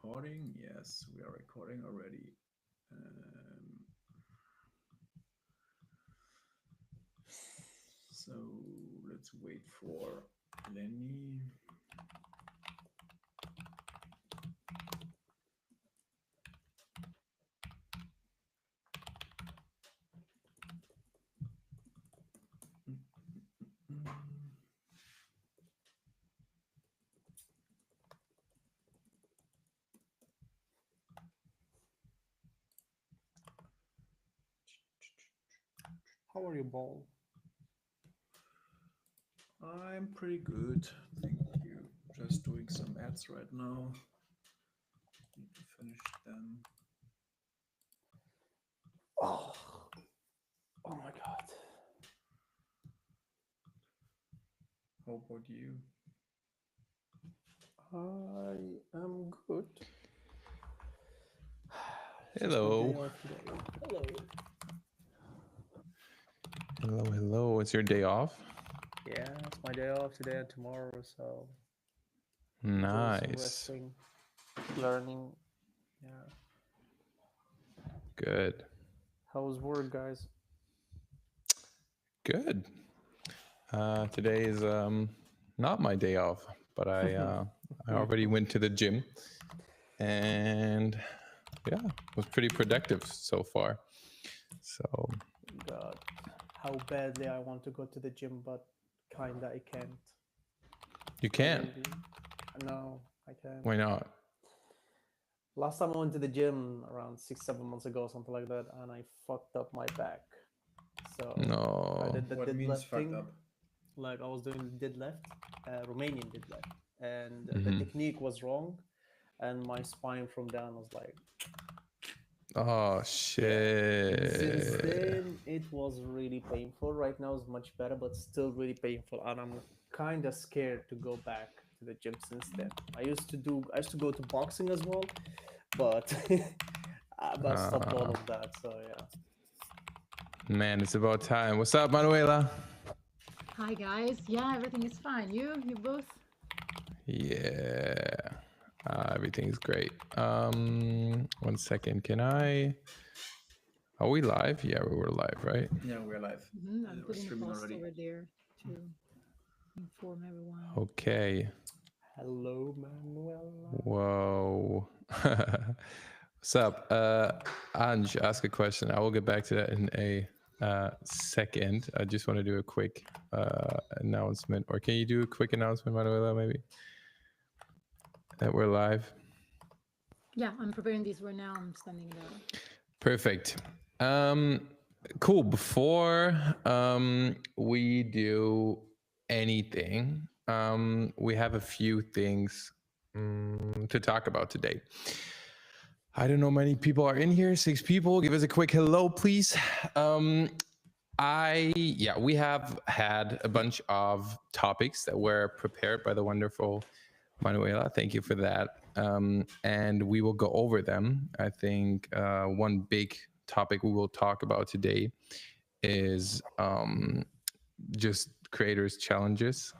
recording? Yes, we are recording already. Um, so let's wait for Lenny. How are you, Ball? I'm pretty good, thank you. Just doing some ads right now. Need to finish them. Oh, oh my God. How about you? I am good. It's just my day Hello. off today. Hello. Hello, hello. It's your day off? Yeah, it's my day off today and tomorrow, so doing some Nice. resting, learning. Yeah. Good. How was work, guys? Good. Today is not my day off, but I already went to the gym and yeah, was pretty productive so far. So God, how badly I want to go to the gym, but kinda I can't. you can. Maybe. No, I can't. Why not? Last time I went to the gym around 6, 7 months ago, something like that, and I fucked up my back. So I No. did the What means deadlift fucked thing. up? Like I was doing deadlift, Romanian deadlift, and the Mm-hmm. technique was wrong, and my spine from down was like, Oh yeah. Since shit. then, it was really painful. Right now, it's much better, but still really painful, and I'm kind of scared to go back to the gym since then. I used to go to boxing as well, but I stopped all Uh, of that. So yeah. man, it's about time. What's up, Manuela? Hi guys. Yeah, everything is fine. You both? Yeah. Everything's great. 1 second. Are we live? Yeah, we were live, right? Yeah, we're live. I'm We're putting a streaming post already. over there to inform everyone. Okay. Hello, Manuela. Whoa. What's up? Anj, ask a question. I will get back to that in a second. I just want to do a quick announcement. Or can you do a quick announcement, Manuela, maybe? That we're live? Yeah, I'm preparing this right now. I'm sending it out. Perfect. Cool. Before we do anything, we have a few things to talk about today. I don't know many people are in here. 6 people. Give us a quick hello, please. We have had a bunch of topics that were prepared by the wonderful Manuela. Thank you for that. And we will go over them. I think one big topic we will talk about today is just creators' challenges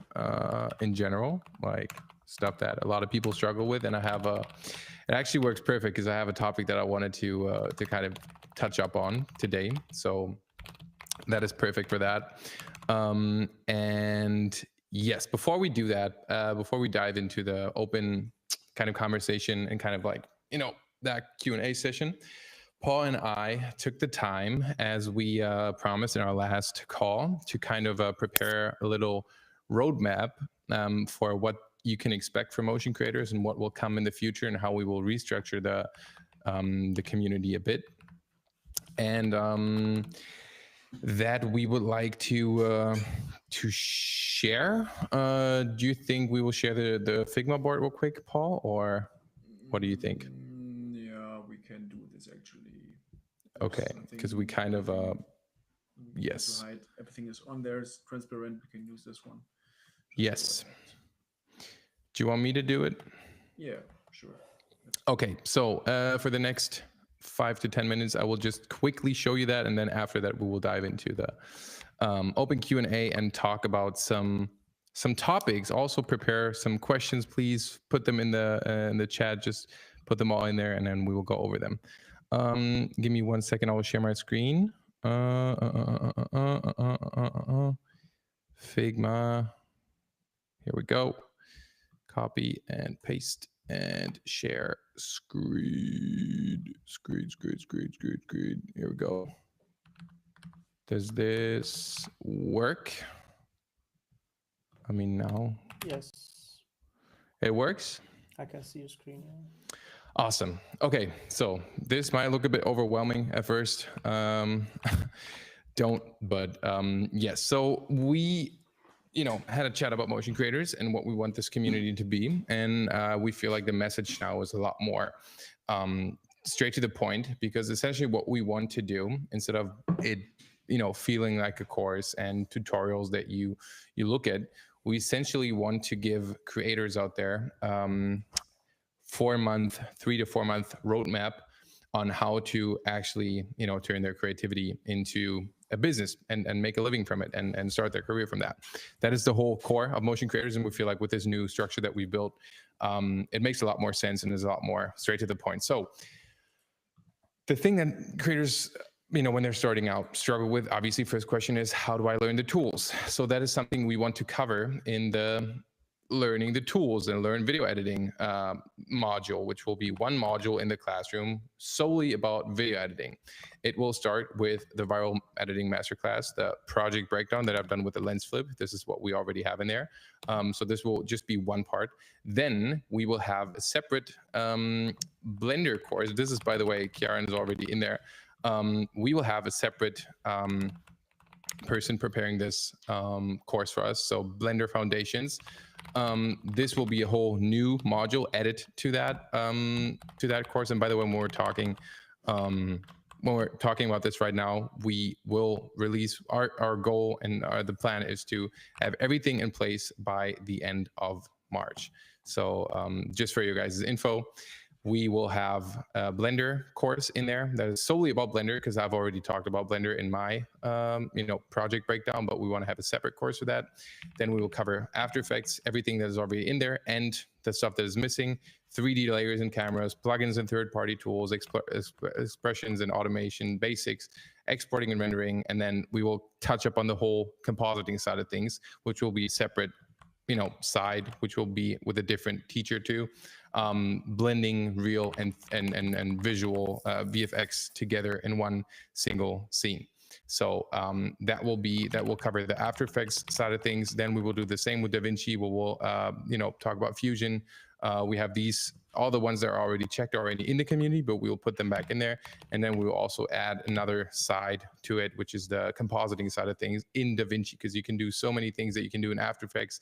in general, like stuff that a lot of people struggle with. And it actually works perfect because I have a topic that I wanted to kind of touch up on today. So that is perfect for that. And yes, before we do that, before we dive into the open kind of conversation and kind of like, that Q&A session, Paul and I took the time, as we promised in our last call, to kind of prepare a little roadmap for what you can expect from motion creators and what will come in the future and how we will restructure the community a bit. And that we would like to share. Do you think we will share the Figma board real quick, Paul, or what do you think? Yeah, we can do this actually. Okay, because we kind of we have to yes. hide. Everything is on there. It's transparent. We can use this one. Yes. Do you want me to do it? Yeah, sure. Okay, so for the next 5 to 10 minutes, I will just quickly show you that, and then after that, we will dive into the open Q&A and talk about some topics. Also, prepare some questions. Please put them in the chat. Just put them all in there, and then we will go over them. Give me 1 second. I will share my screen. Figma. Here we go. Copy and paste and share screen. Here we go. Does this work? I mean, now Yes, it works. I can see your screen. Yeah. Awesome. Okay, so this might look a bit overwhelming at first. Don't, but yes. So we, had a chat about motion creators and what we want this community to be, and we feel like the message now is a lot more straight to the point, because essentially what we want to do, instead of it, feeling like a course and tutorials that you look at, we essentially want to give creators out there 3 to 4 month roadmap on how to actually, turn their creativity into a business and make a living from it and start their career from that. That is the whole core of motion creators. And we feel like with this new structure that we built, it makes a lot more sense and is a lot more straight to the point. So the thing that creators, when they're starting out, struggle with, obviously, first question is, how do I learn the tools? So that is something we want to cover in the learning the tools and learn video editing module, which will be one module in the classroom solely about video editing. It will start with the viral editing masterclass, the project breakdown that I've done with the lens flip. This is what we already have in there. So this will just be one part. Then we will have a separate Blender course. This is, by the way, Kieran is already in there. We will have a separate person preparing this course for us. So Blender Foundations. This will be a whole new module edit to that course. And by the way, when we're talking about this right now, we will release our goal, and the plan is to have everything in place by the end of March. So just for you guys' info, we will have a Blender course in there that is solely about Blender, because I've already talked about Blender in my project breakdown, but we want to have a separate course for that. Then we will cover After Effects, everything that is already in there, and the stuff that is missing, 3D layers and cameras, plugins and third-party tools, expressions and automation, basics, exporting and rendering, and then we will touch up on the whole compositing side of things, which will be separate side, which will be with a different teacher too, blending real and visual VFX together in one single scene. So that will cover the After Effects side of things. Then we will do the same with DaVinci. We'll talk about Fusion. We have all the ones that are already checked already in the community, but we will put them back in there. And then we will also add another side to it, which is the compositing side of things in DaVinci, because you can do so many things that you can do in After Effects.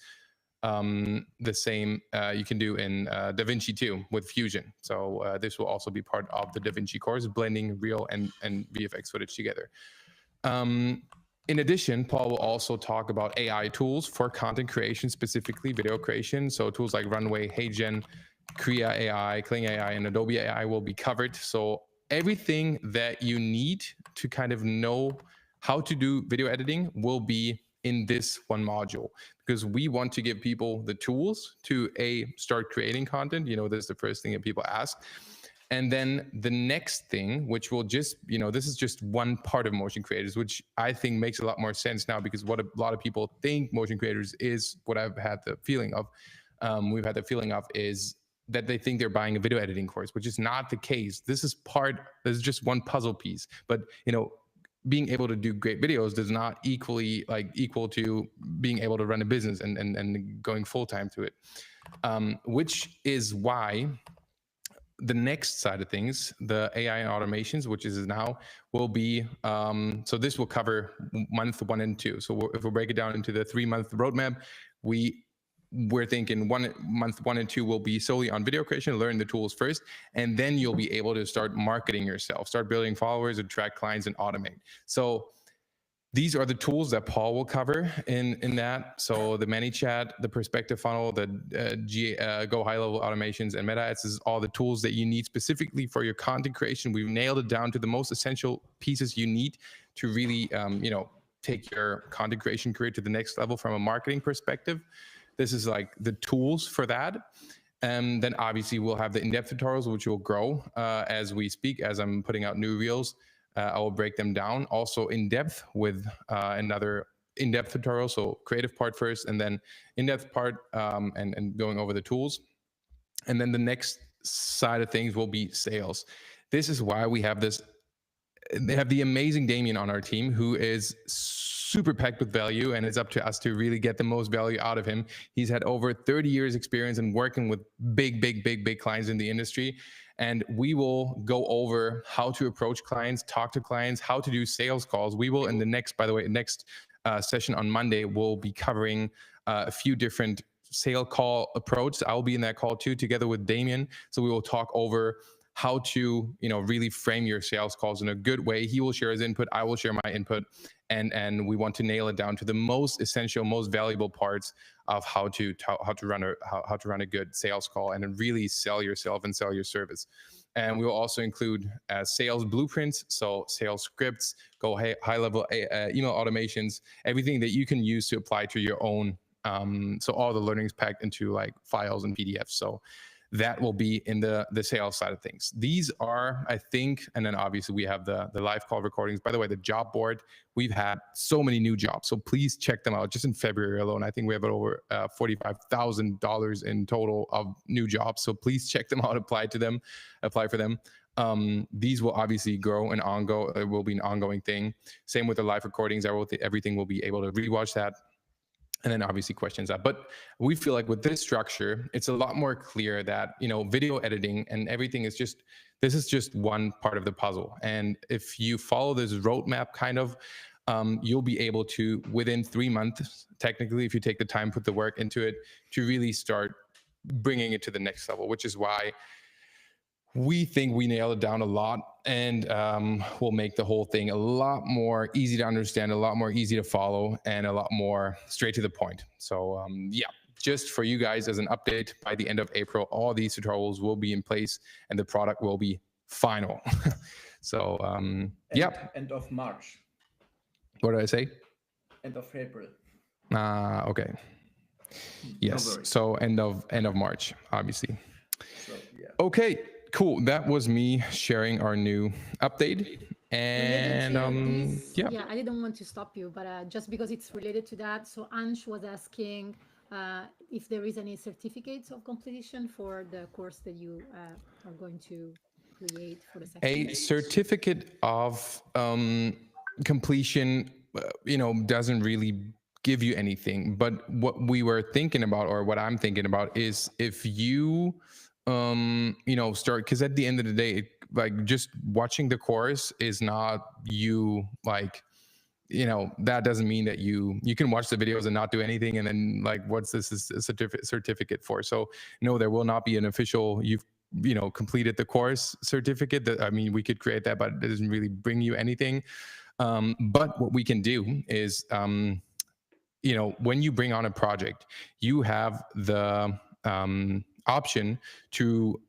The same you can do in DaVinci too with Fusion. So this will also be part of the DaVinci course, blending real and VFX footage together. In addition, Paul will also talk about AI tools for content creation, specifically video creation. So tools like Runway, HeyGen, Krea AI, Kling AI, and Adobe AI will be covered. So everything that you need to kind of know how to do video editing will be in this one module, because we want to give people the tools to start creating content. This is the first thing that people ask. And then the next thing, which will just, this is just one part of motion creators, which I think makes a lot more sense now, because what a lot of people think motion creators is, what I've had the feeling of, we've had the feeling of, is that they think they're buying a video editing course, which is not the case. This is just one puzzle piece. But, being able to do great videos does not equal to being able to run a business and going full-time to it, which is why the next side of things, the AI and automations, which is now, will be, so this will cover month 1 and 2. So if we break it down into the 3-month roadmap, we're thinking month 1 and 2 will be solely on video creation, learn the tools first, and then you'll be able to start marketing yourself, start building followers, attract clients, and automate. So these are the tools that Paul will cover in that. So the ManyChat, the Perspective Funnel, the Go High Level Automations, and Meta Ads is all the tools that you need specifically for your content creation. We've nailed it down to the most essential pieces you need to really, take your content creation career to the next level from a marketing perspective. This is like the tools for that. Then obviously we'll have the in-depth tutorials, which will grow as we speak. As I'm putting out new reels, I will break them down also in depth with another in-depth tutorial. So creative part first, and then in-depth part, and going over the tools. And then the next side of things will be sales. This is why we have this. They have the amazing Damien on our team, who is super packed with value, and it's up to us to really get the most value out of him. He's had over 30 years experience in working with big clients in the industry. And we will go over how to approach clients, talk to clients, how to do sales calls. We will in the next, by the way, next session on Monday, we'll be covering a few different sale call approaches. I'll be in that call too, together with Damien. So we will talk over how to, really frame your sales calls in a good way. He will share his input, I will share my input, and we want to nail it down to the most essential, most valuable parts of how to run a good sales call and really sell yourself and sell your service. And we will also include sales blueprints, so sales scripts, high level email automations, everything that you can use to apply to your own. So all the learnings packed into like files and PDFs. So that will be in the sales side of things. These are, I think, and then obviously we have the live call recordings. By the way, the job board, we've had so many new jobs, so please check them out. Just in February alone, I think we have over $45,000 in total of new jobs. So please check them out, apply for them. These will obviously grow and it will be an ongoing thing. Same with the live recordings. Everything will be able to rewatch that. And then obviously questions up. But we feel like with this structure, it's a lot more clear that, video editing and everything is this is just one part of the puzzle. And if you follow this roadmap kind of, you'll be able to, within 3 months, technically, if you take the time, put the work into it, to really start bringing it to the next level, which is why we think we nailed it down a lot, and we'll make the whole thing a lot more easy to understand, a lot more easy to follow, and a lot more straight to the point. So just for you guys as an update, by the end of April, all these tutorials will be in place and the product will be final. So End of March. What did I say? End of April. Okay. Yes. No, so end of March, obviously. So, yeah. Okay. Cool. That was me sharing our new update. And yeah, I didn't want to stop you, but just because it's related to that. So Ansh was asking if there is any certificates of completion for the course that you are going to create for the second. A certificate of completion, doesn't really give you anything. But what we were thinking about, or what I'm thinking about, is if you start, because at the end of the day, like, just watching the course is not you, like, that doesn't mean that you can watch the videos and not do anything and then, like, what's this is a certificate for? So no, there will not be an official you've completed the course certificate. That, we could create that, but it doesn't really bring you anything. But what we can do is when you bring on a project, you have the option to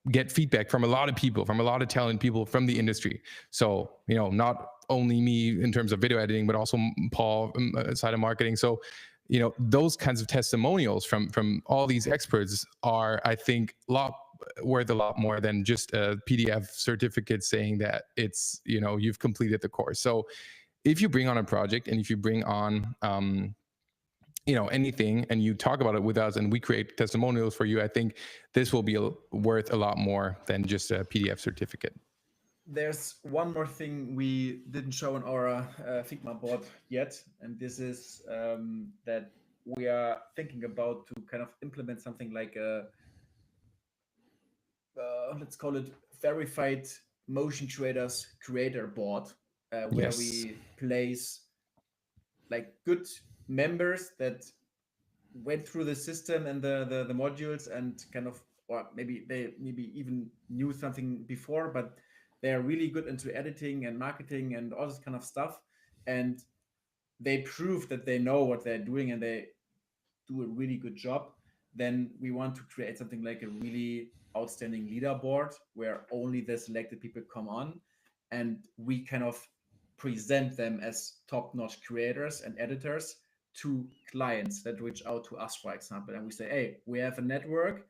get feedback from a lot of people, from a lot of talented people from the industry. So not only me in terms of video editing, but also Paul side of marketing. So those kinds of testimonials from all these experts are, I think, worth a lot more than just a PDF certificate saying that it's you've completed the course. So if you bring on a project and if you bring on anything, and you talk about it with us and we create testimonials for you, I think this will be worth a lot more than just a PDF certificate. There's one more thing we didn't show on our Figma board yet, and this is that we are thinking about to kind of implement something like a let's call it verified motion traders creator board, where we place like good members that went through the system and the modules and kind of, or maybe they even knew something before, but they are really good into editing and marketing and all this kind of stuff, and they prove that they know what they're doing and they do a really good job. Then we want to create something like a really outstanding leaderboard where only the selected people come on, and we kind of present them as top-notch creators and editors to clients that reach out to us, for example, and we say, hey, we have a network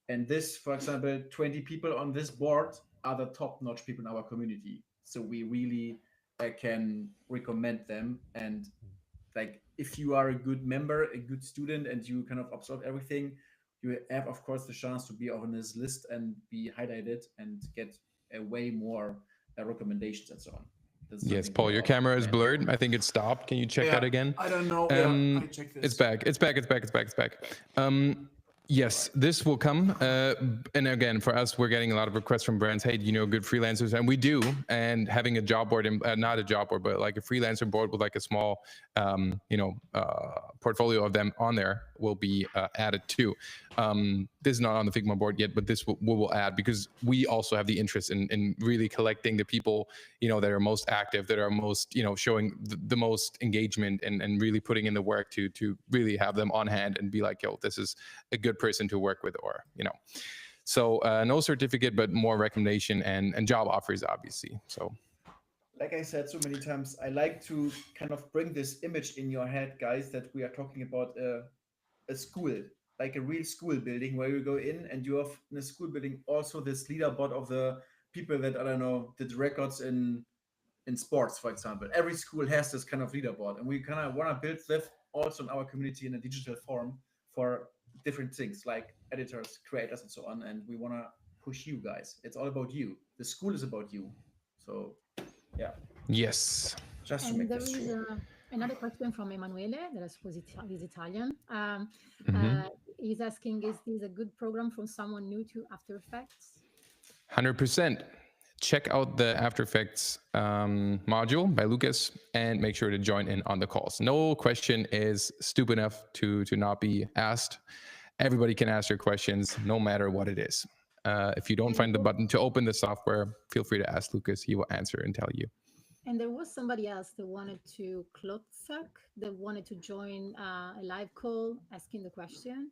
And this, for example, 20 people on this board are the top-notch people in our community. So we really can recommend them. And like, if you are a good member, a good student, and you kind of absorb everything, you have, of course, the chance to be on this list and be highlighted and get way more recommendations and so on. Yes, Paul, your camera is blurred. I think it stopped. Can you check that again? I don't know. I checked this. It's back. It's back. Yes, this will come. And again, for us, we're getting a lot of requests from brands. Hey, you know, good freelancers, and we do. And having a job board, not a job board, but like a freelancer board with like a small, portfolio of them on there will be added too. This is not on the Figma board yet, but this will add, because we also have the interest in really collecting the people, you know, that are most active, that are most, you know, showing the most engagement and really putting in the work to really have them on hand and be like, yo, this is a good person to work with, or, you know. So no certificate, but more recommendation and job offers, obviously. So like I said so many times, I like to kind of bring this image in your head, guys, that we are talking about a school, like a real school building where you go in and you have in a school building also this leaderboard of the people that, I don't know, did records in sports, for example. Every school has this kind of leaderboard, and we kind of want to build that also in our community in a digital form for different things like editors, creators, and so on. And we want to push you guys. It's all about you. The school is about you. So yeah. Yes. Just to And make there this is sure. another question from Emanuele, that I suppose is Italian. Mhm. He's asking, is this a good program for someone new to After Effects? 100%. Check out the After Effects module by Lucas and make sure to join in on the calls. No question is stupid enough to not be asked. Everybody can ask your questions, no matter what it is. If you don't find the button to open the software, feel free to ask Lucas. He will answer and tell you. And there was somebody else that wanted to, Klotzak, that wanted to join a live call asking the question.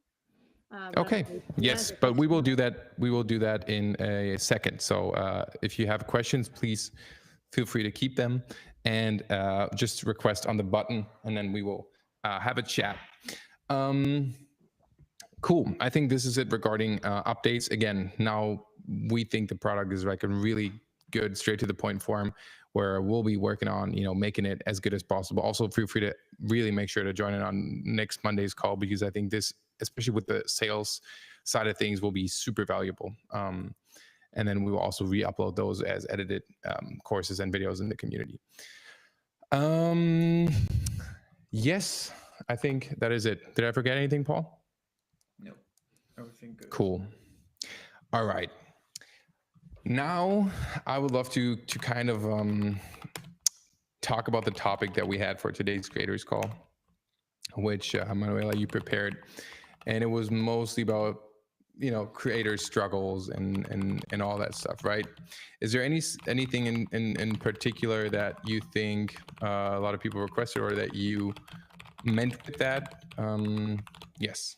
Okay. Yes, but we will do that. We will do that in a second. So if you have questions, please feel free to keep them and just request on the button, and then we will have a chat. Cool. I think this is it regarding updates. Again, now we think the product is like a really good, straight to the point form, where we'll be working on, you know, making it as good as possible. Also, feel free to really make sure to join in on next Monday's call, because I think this, especially with the sales side of things, will be super valuable. And then we will also re-upload those as edited courses and videos in the community. Yes, I think that is it. Did I forget anything, Paul? No, everything good. Cool. All right. Now I would love to kind of talk about the topic that we had for today's creators call, which Manuela, you prepared, and it was mostly about, you know, creator struggles and all that stuff, right? Is there anything in particular that you think a lot of people requested, or that you meant with that? Yes.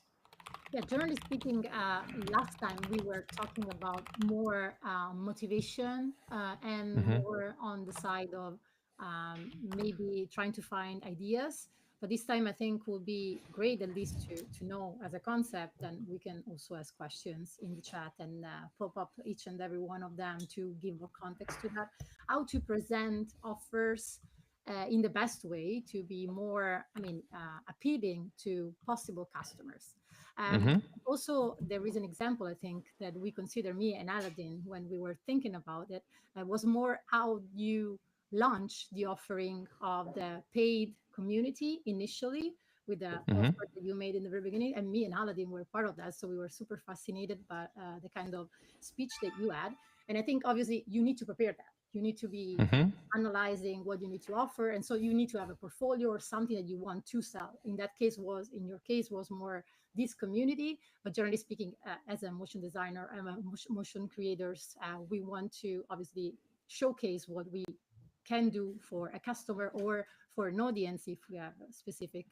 Yeah, generally speaking, last time we were talking about more motivation and more on the side of maybe trying to find ideas. But this time I think will be great at least to know as a concept, and we can also ask questions in the chat and pop up each and every one of them to give more context to that, how to present offers in the best way to be more, appealing to possible customers. Also, there is an example, I think, that we consider, me and Aladdin, when we were thinking about it, was more how you launch the offering of the paid community initially with the offer that you made in the very beginning. And me and Aladdin were part of that. So we were super fascinated by the kind of speech that you had. And I think, obviously, you need to prepare that. You need to be analyzing what you need to offer. And so you need to have a portfolio or something that you want to sell. In your case, was more this community, but generally speaking, as a motion designer and motion creators, we want to obviously showcase what we can do for a customer or for an audience if we have a specific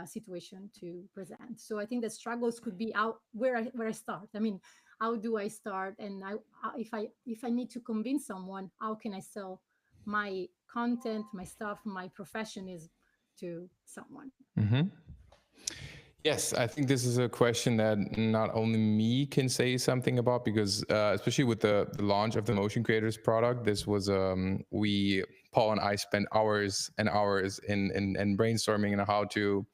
situation to present. So I think the struggles could be out where I start. I mean, how do I start? And if I need to convince someone, how can I sell my content, my stuff, my professionism to someone? Yes, I think this is a question that not only me can say something about, because especially with the launch of the Motion Creators product, this was Paul and I spent hours and hours in brainstorming on how to,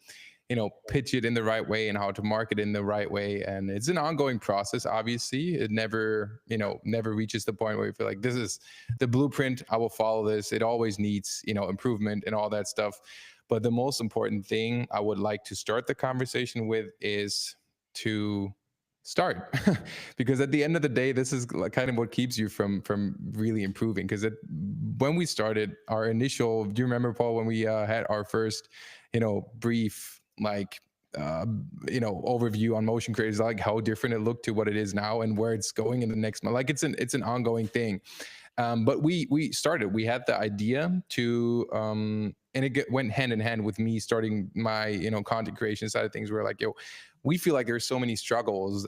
pitch it in the right way and how to market in the right way. And it's an ongoing process. Obviously, it never reaches the point where you feel like this is the blueprint, I will follow this. It always needs improvement and all that stuff. But the most important thing I would like to start the conversation with is to start, because at the end of the day, this is kind of what keeps you from really improving. Because when we started our initial, do you remember, Paul, when we had our first brief overview on Motion Creators, like how different it looked to what it is now and where it's going in the next month? Like it's an ongoing thing. But we had the idea to and it went hand in hand with me starting my content creation side of things. We're like, we feel like there's so many struggles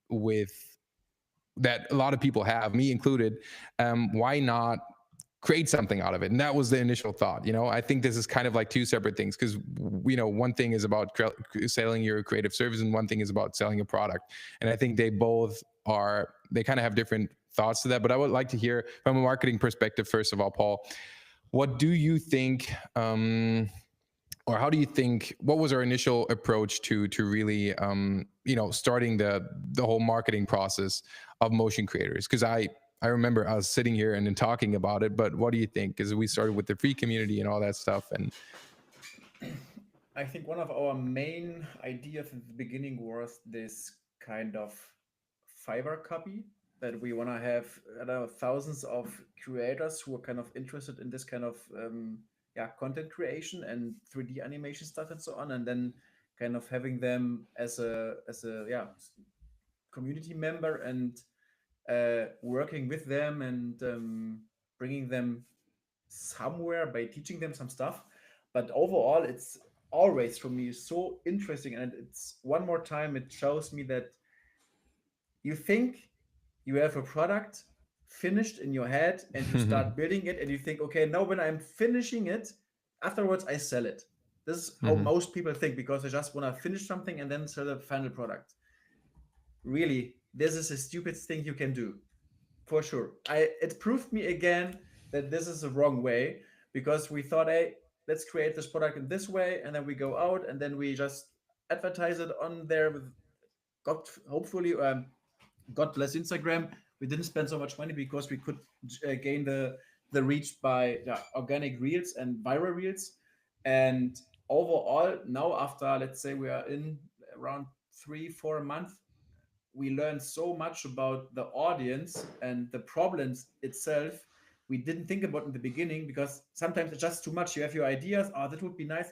with that a lot of people have, me included. Why not create something out of it? And that was the initial thought. I think this is kind of like two separate things, because one thing is about selling your creative service and one thing is about selling a product. And I think they kind of have different thoughts to that. But I would like to hear from a marketing perspective, first of all, Paul, what do you think, or how do you think, what was our initial approach to really starting the whole marketing process of Motion Creators? Because I remember I was sitting here and then talking about it, but what do you think? Because we started with the free community and all that stuff. And I think one of our main ideas in the beginning was this kind of Fiverr copy, that we want to have, I don't know, thousands of creators who are kind of interested in this kind of content creation and 3D animation stuff and so on, and then kind of having them as a community member and working with them and bringing them somewhere by teaching them some stuff. But overall, it's always for me so interesting, and it's one more time it shows me that you think you have a product finished in your head and you start building it and you think, okay, now when I'm finishing it, afterwards I sell it. This is how most people think, because they just want to finish something and then sell the final product. Really, this is a stupid thing you can do, for sure. It proved me again that this is the wrong way, because we thought, hey, let's create this product in this way, and then we go out and then we just advertise it on there with hopefully God bless Instagram. We didn't spend so much money because we could gain the reach by organic reels and viral reels. And overall, now after, let's say we are in around 3-4 months, we learned so much about the audience and the problems itself we didn't think about in the beginning, because sometimes it's just too much. You have your ideas, that would be nice,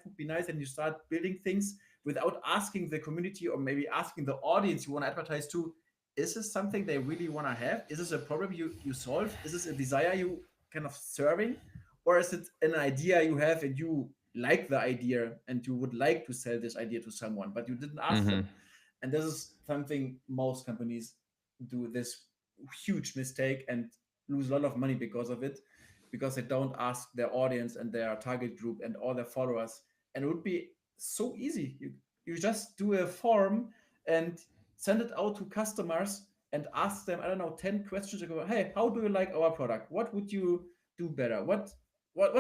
and you start building things without asking the community or maybe asking the audience you want to advertise to, is this something they really want to have? Is this a problem you solve? Is this a desire you kind of serving? Or is it an idea you have and you like the idea and you would like to sell this idea to someone, but you didn't ask them? And this is something most companies do, this huge mistake, and lose a lot of money because of it, because they don't ask their audience and their target group and all their followers. And it would be so easy. You just do a form and send it out to customers and ask them, I don't know, 10 questions ago. Hey, how do you like our product? What would you do better? What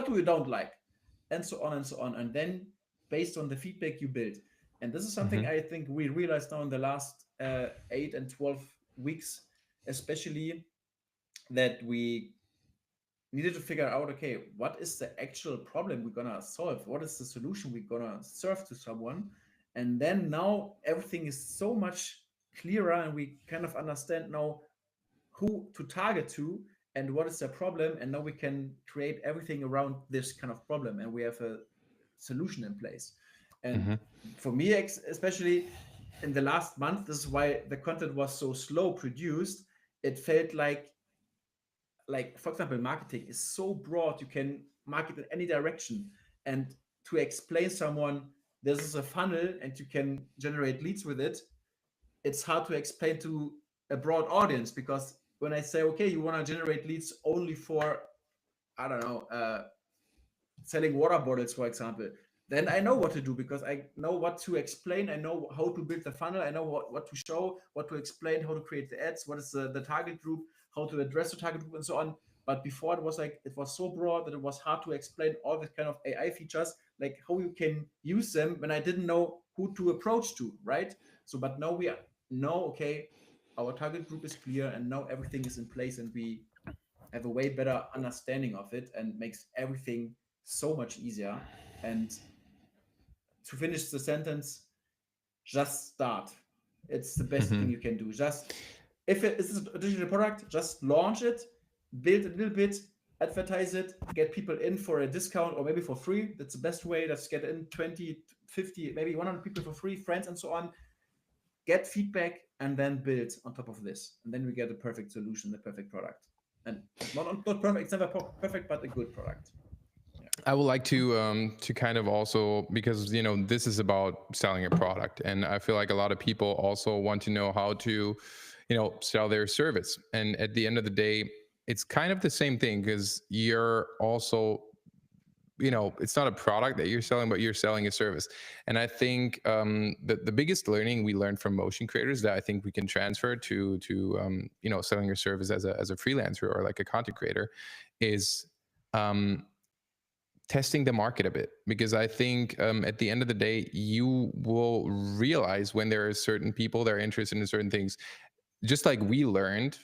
do you don't like? And so on and so on. And then based on the feedback you build. And this is something I think we realized now in the last 8 and 12 weeks, especially, that we needed to figure out, okay, what is the actual problem we're gonna solve? What is the solution we're gonna serve to someone? And then now everything is so much clearer, and we kind of understand now who to target to and what is the problem. And now we can create everything around this kind of problem, and we have a solution in place. And for me, especially in the last month, this is why the content was so slow produced. It felt like, for example, marketing is so broad, you can market in any direction. And to explain someone, this is a funnel and you can generate leads with it, it's hard to explain to a broad audience, because when I say, okay, you want to generate leads only for, I don't know, selling water bottles, for example, then I know what to do, because I know what to explain. I know how to build the funnel. I know what to show, what to explain, how to create the ads, what is the target group, how to address the target group, and so on. But before it was like, it was so broad that it was hard to explain all the kind of AI features, like how you can use them, when I didn't know who to approach to, right? So, but now we know, okay, our target group is clear, and now everything is in place, and we have a way better understanding of it, and makes everything so much easier. And to finish the sentence, just start. It's the best thing you can do. Just, if it is a digital product, just launch it, build a little bit, advertise it, get people in for a discount or maybe for free. That's the best way. Let's get in 20, 50, maybe 100 people for free, friends and so on. Get feedback, and then build on top of this. And then we get a perfect solution, the perfect product. And not perfect, it's never perfect, but a good product. I would like to kind of also, because this is about selling a product, and I feel like a lot of people also want to know how to sell their service. And at the end of the day, it's kind of the same thing, because you're also, it's not a product that you're selling, but you're selling a service. And I think the biggest learning we learned from motion creators that I think we can transfer to selling your service as a freelancer or like a content creator is testing the market a bit. Because I think at the end of the day, you will realize when there are certain people that are interested in certain things, just like we learned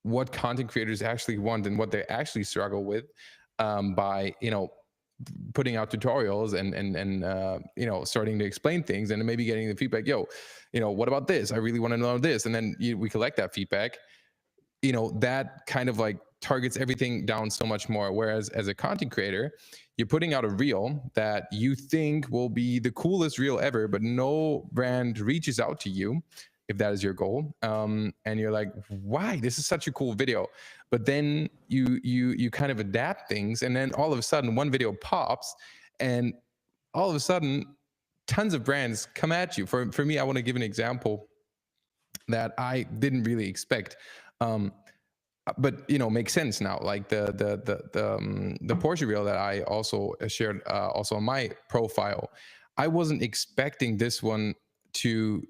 what content creators actually want and what they actually struggle with by putting out tutorials and starting to explain things, and maybe getting the feedback, what about this? I really want to know this. And then we collect that feedback. That kind of like targets everything down so much more. Whereas as a content creator, you're putting out a reel that you think will be the coolest reel ever, but no brand reaches out to you, if that is your goal. And you're like, why? This is such a cool video. But then you kind of adapt things, and then all of a sudden one video pops, and all of a sudden tons of brands come at you. For me, I want to give an example that I didn't really expect. But makes sense now. Like the Porsche reel that I also shared also on my profile. I wasn't expecting this one to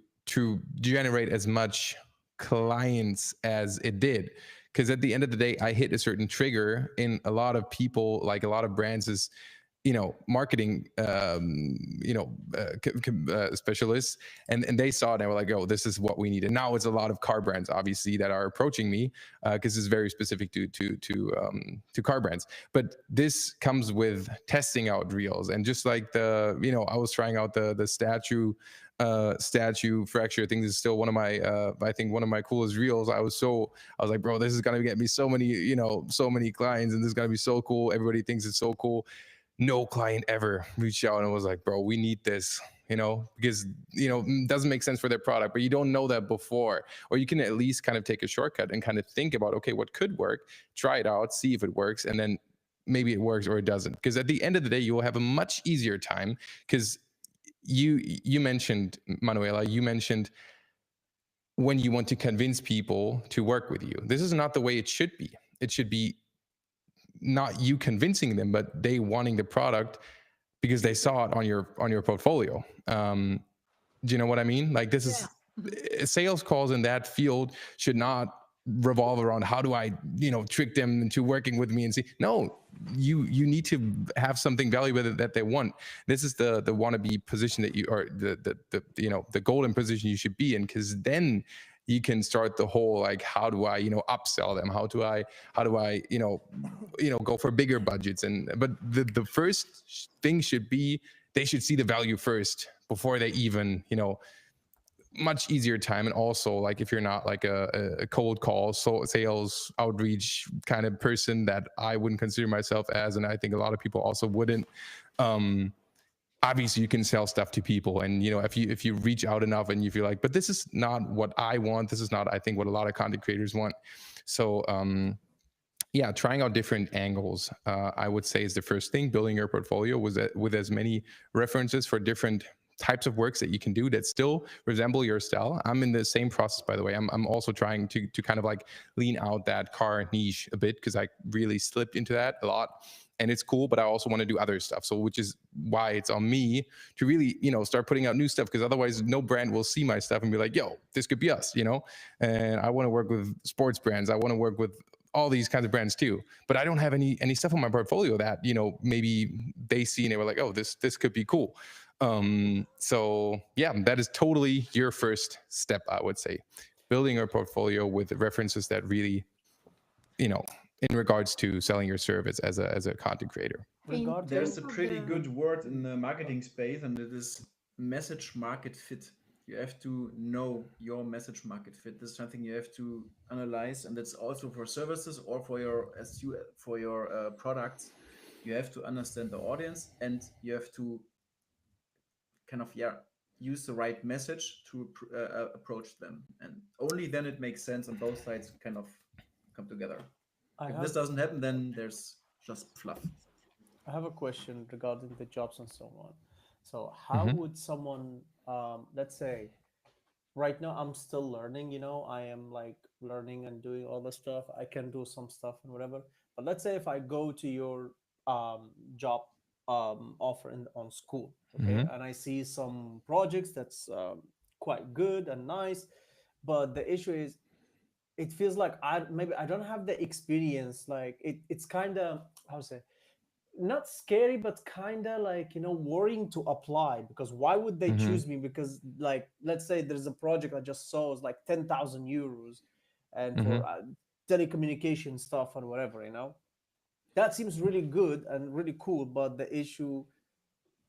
generate as much clients as it did, because at the end of the day, I hit a certain trigger in a lot of people, like a lot of brands is marketing specialists, and they saw it and they were like, oh, this is what we need. And now it's a lot of car brands obviously that are approaching me because it's very specific to car brands. But this comes with testing out reels, and just like I was trying out the statue fracture. I think this is still one of my one of my coolest reels. I was like, bro, this is gonna get me so many clients, and this is gonna be so cool. Everybody thinks it's so cool. No client ever reached out and was like, bro, we need this, because it doesn't make sense for their product, but you don't know that before. Or you can at least kind of take a shortcut and kind of think about, okay, what could work, try it out, see if it works, and then maybe it works or it doesn't. Because at the end of the day, you will have a much easier time. Because you mentioned, Manuela, when you want to convince people to work with you. This is not the way it should be. It should be not you convincing them, but they wanting the product because they saw it on your portfolio. Do you know what I mean? Like, this is sales calls in that field should not revolve around how do I trick them into working with me and see. No, you need to have something valuable that they want. This is the wannabe position that you are, the golden position you should be in, because then you can start the whole, like, how do I upsell them, how do I go for bigger budgets. But the first thing should be, they should see the value first before they even much easier time. And also, like, if you're not like a cold call sales outreach kind of person, that I wouldn't consider myself as, and I think a lot of people also wouldn't, obviously you can sell stuff to people, and if you reach out enough and you feel like, but this is not what I want, this is not, I think, what a lot of content creators want. So trying out different angles, I would say, is the first thing. Building your portfolio with as many references for different types of works that you can do that still resemble your style. I'm in the same process, by the way. I'm also trying to kind of like lean out that car niche a bit, because I really slipped into that a lot. and it's cool, but I also want to do other stuff. So which is why it's on me to really, start putting out new stuff, because otherwise no brand will see my stuff and be like, yo, this could be us, and I want to work with sports brands. I want to work with all these kinds of brands too, but I don't have any stuff on my portfolio that, maybe they see and they were like, oh, this could be cool. So yeah, that is totally your first step, I would say, building a portfolio with references that really, in regards to selling your service as a content creator. There's a pretty good word in the marketing space, and it is message market fit. You have to know your message market fit. This is something you have to analyze, and that's also for services or for your products. You have to understand the audience, and you have to kind of use the right message to approach them, and only then it makes sense on both sides kind of come together. If this doesn't happen, then there's just fluff. I have a question regarding the jobs and so on. So how would someone, let's say, right now I'm still learning, I am like learning and doing all the stuff. I can do some stuff and whatever. But let's say if I go to your job offer on school, okay, and I see some projects that's quite good and nice, but the issue is, it feels like I don't have the experience. Like it's kind of, how to say, not scary, but kind of like, worrying to apply, because why would they choose me? Because like, let's say there's a project I just saw is like 10,000 euros and for telecommunication stuff and whatever, that seems really good and really cool. But the issue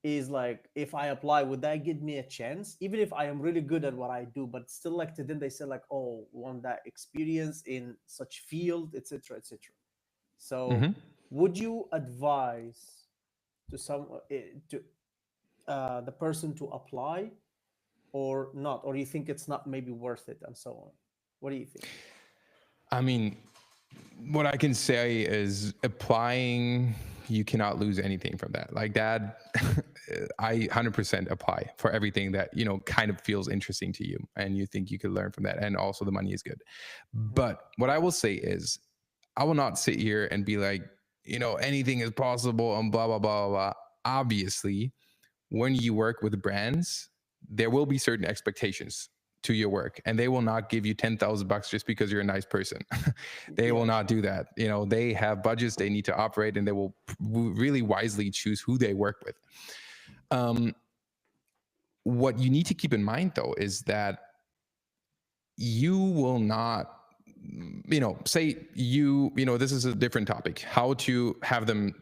is like, if I apply, would that give me a chance, even if I am really good at what I do? But still, like, to them they say like, oh, we want that experience in such field, etc., etc. So would you advise to the person to apply or not, or you think it's not maybe worth it and so on? What do you think? I mean, what I can say is applying, you cannot lose anything from that. Like that, I 100% apply for everything that, kind of feels interesting to you and you think you could learn from that. And also the money is good. But what I will say is, I will not sit here and be like, anything is possible and blah, blah, blah, blah. Obviously, when you work with brands, there will be certain expectations to your work, and they will not give you $10,000 just because you're a nice person. They will not do that. They have budgets they need to operate, and they will really wisely choose who they work with. What you need to keep in mind, though, is that you will not, say this is a different topic, how to have them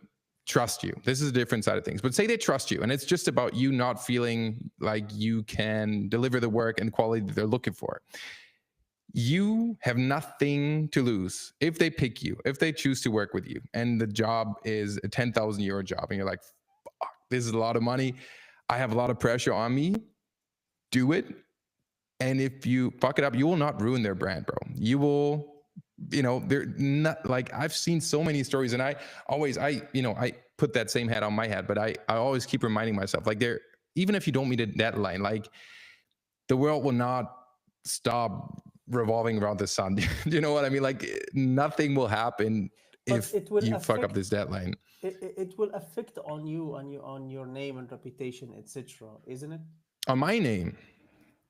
trust you. This is a different side of things, but say they trust you and it's just about you not feeling like you can deliver the work and quality that they're looking for. You have nothing to lose if they pick you, if they choose to work with you, and the job is a 10,000 euro job and you're like, fuck, this is a lot of money, I have a lot of pressure on me. Do it. And if you fuck it up, you will not ruin their brand, bro. You will, they're not, like, I've seen so many stories, and I put that same hat on my head, but I always keep reminding myself, like, even if you don't meet a deadline, like, the world will not stop revolving around the sun. Do you know what I mean? Like, nothing will happen if you fuck up this deadline. It will affect on you, on your name and reputation, etc., isn't it? On my name?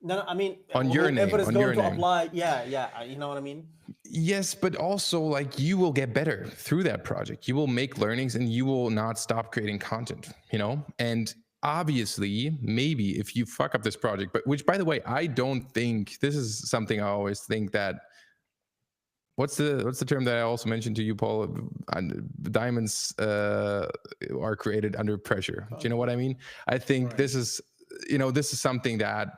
No, I mean, on your name. On your name. Apply. Yeah, you know what I mean? Yes, but also, like, you will get better through that project. You will make learnings, and you will not stop creating content, And obviously, maybe if you fuck up this project, but which, by the way, I don't think, this is something I always think that, what's the term that I also mentioned to you, Paul? Diamonds are created under pressure. Do you know what I mean? I think this is something that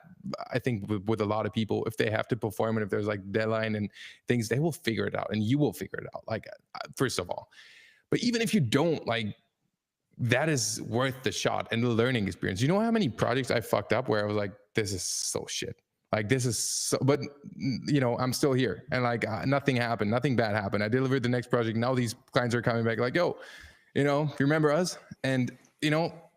I think with a lot of people, if they have to perform and if there's like deadline and things, they will figure it out, and you will figure it out. Like, first of all, but even if you don't, like, that is worth the shot and the learning experience. You know how many projects I fucked up where I was like, this is so shit. Like, this is so, but I'm still here, and like, nothing happened, nothing bad happened. I delivered the next project. Now these clients are coming back like, yo, you remember us? And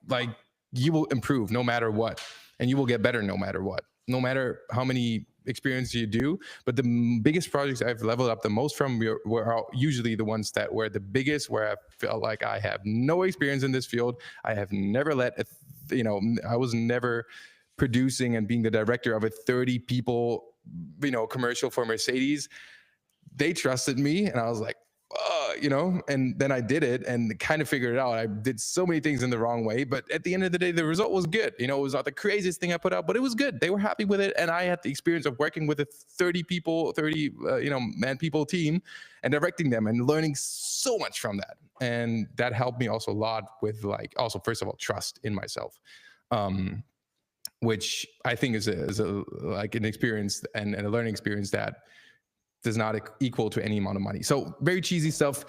like, you will improve no matter what. And you will get better no matter what. No matter how many experience you do. But the biggest projects I've leveled up the most from were usually the ones that were the biggest, where I felt like I have no experience in this field. I have never I was never producing and being the director of a 30 people, commercial for Mercedes. They trusted me, and I was like, and then I did it and kind of figured it out. I did so many things in the wrong way, but at the end of the day, the result was good. It was not the craziest thing I put out, but it was good. They were happy with it. And I had the experience of working with a 30 man people team and directing them and learning so much from that. And that helped me also a lot with also, first of all, trust in myself. Which I think is an experience and a learning experience that does not equal to any amount of money. So very cheesy stuff.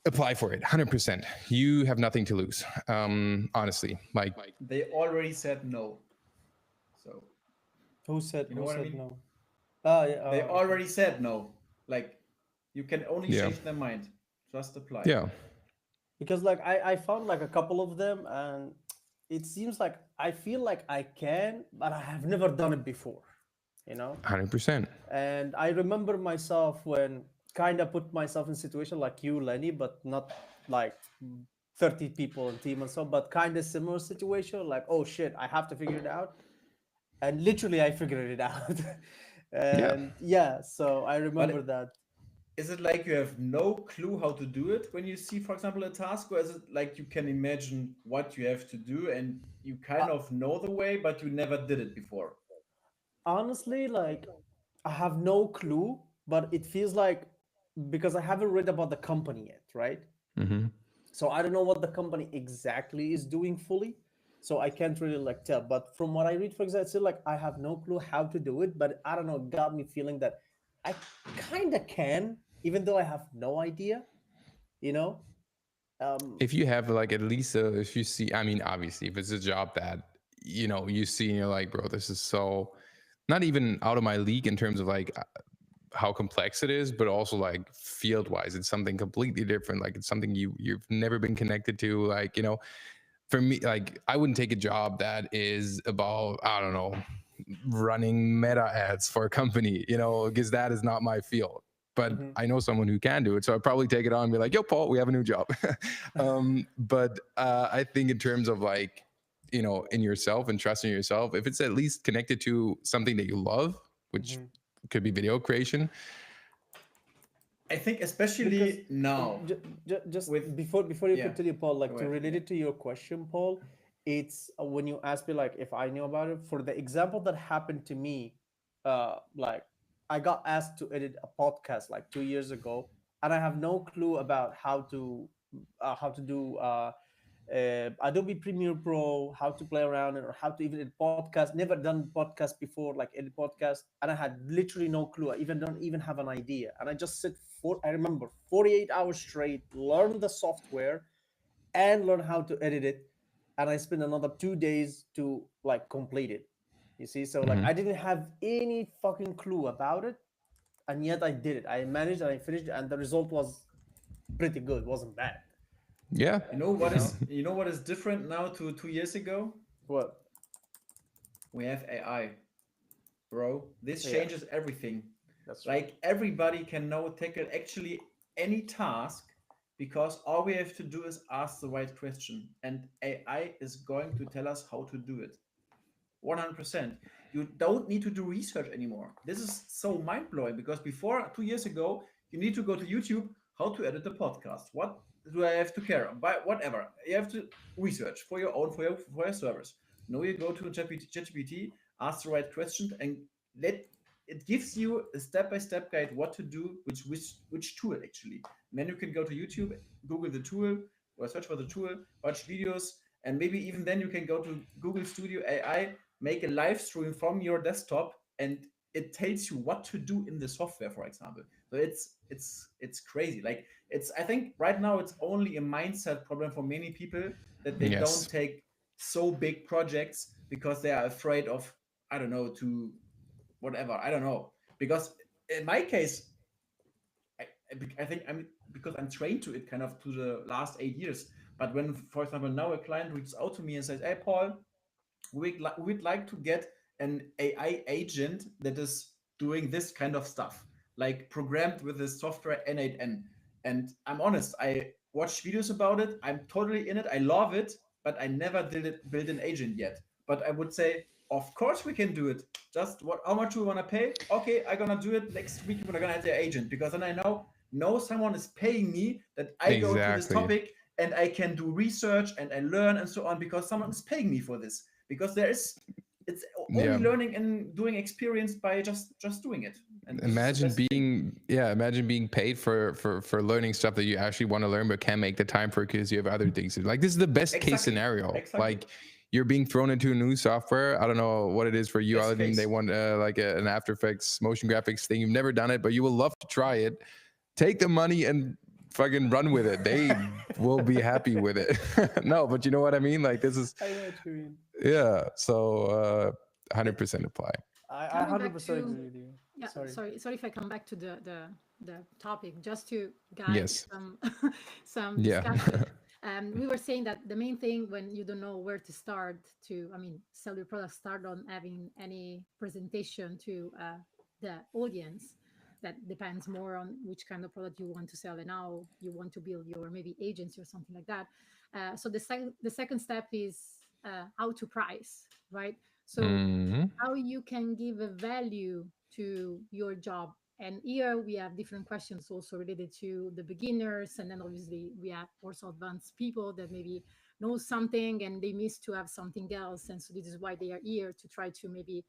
Apply for it, 100%. You have nothing to lose. Honestly, they already said no. So who said what I mean? no? They already said no. You can only change their mind. Just apply. Yeah. Because I found a couple of them, and it seems like I feel like I can, but I have never done it before. 100%. And I remember myself when kind of put myself in a situation like you, Lenny, but not like 30 people in team and so, but kind of similar situation, like, oh shit, I have to figure it out. And literally I figured it out. And so I remember that. Is it like you have no clue how to do it when you see, for example, a task, or is it like you can imagine what you have to do and you kind of know the way, but you never did it before? Honestly, I have no clue, but it feels like, because I haven't read about the company yet, right? Mm-hmm. So I don't know what the company exactly is doing fully, so I can't really tell. But from what I read, for example, it's still I have no clue how to do it, but I don't know, it got me feeling that I kind of can, even though I have no idea. If you have at least if you see, I mean, obviously, if it's a job that you see and you're like, bro, this is so not even out of my league in terms of how complex it is, but also field wise, it's something completely different. It's something you've never been connected to. For me, I wouldn't take a job that is about, I don't know, running meta ads for a company, because that is not my field. But I know someone who can do it, so I'd probably take it on and be like, yo, Paul, we have a new job. But I think in terms of in yourself and trusting yourself, if it's at least connected to something that you love, which could be video creation. I think especially because now. Just before you continue, Paul, to relate it to your question, Paul, it's when you ask me if I knew about it, for the example that happened to me, I got asked to edit a podcast 2 years ago, and I have no clue about how to do Adobe Premiere Pro, how to play around it, or how to even edit podcast. Never done podcast before, edit podcast, and I had literally no clue. I don't even have an idea, and I just I remember 48 hours straight, learn the software, and learn how to edit it, and I spent another 2 days to complete it. You see, so I didn't have any fucking clue about it, and yet I did it. I managed and I finished it, and the result was pretty good. It wasn't bad. Yeah. You know what is different now to 2 years ago? What? We have AI, bro. This changes everything. That's right. Everybody can now tackle actually any task, because all we have to do is ask the right question, and AI is going to tell us how to do it. 100%. You don't need to do research anymore. This is so mind-blowing, because before 2 years ago, you need to go to YouTube, how to edit the podcast. What do I have to care about? Whatever. You have to research for your own, for your servers. Now you go to ChatGPT, ask the right question, and it gives you a step-by-step guide what to do, which tool actually. And then you can go to YouTube, Google the tool, or search for the tool, watch videos, and maybe even then you can go to Google Studio AI, make a live stream from your desktop, and it tells you what to do in the software, for example. So it's crazy. I think right now it's only a mindset problem for many people, that they don't take so big projects because they are afraid of, I don't know, to whatever. I don't know. Because in my case, I think because I'm trained to it kind of to the last 8 years. But when, for example, now a client reaches out to me and says, hey, Paul, we'd like to get an AI agent that is doing this kind of stuff, like programmed with this software N8N. And I'm honest, I watched videos about it. I'm totally in it. I love it, but I never did it, build an agent yet. But I would say, of course we can do it. Just how much do we want to pay? Okay, I'm gonna do it next week. We're gonna have the agent, because then I know someone is paying me, that I go to this Exactly. topic and I can do research and I learn and so on, because someone is paying me for this. Because it's only Yeah. learning and doing experience by just doing it. And this is the Imagine best thing. being paid for learning stuff that you actually want to learn but can't make the time for because you have other things to do. Like, this is the best case Exactly. scenario. Exactly. Like, you're being thrown into a new software. I don't know what it is for you. Best Other than case. they want like an After Effects motion graphics thing. You've never done it, but you will love to try it. Take the money and fucking run with it. They will be happy with it. No, but you know what I mean? Like, this is, I know what you mean. yeah. So 100% apply. I Coming back 100% to- agree with you. Yeah, Sorry. sorry if I come back to the topic, just to guide Yes. some Yeah. discussion. We were saying that the main thing when you don't know where to start to, sell your product, start on having any presentation to the audience. That depends more on which kind of product you want to sell and how you want to build your maybe agency or something like that. So the second step is how to price, right? So Mhm. how you can give a value to your job. And here we have different questions also related to the beginners, and then obviously we have also advanced people that maybe know something and they miss to have something else, and so this is why they are here, to try to maybe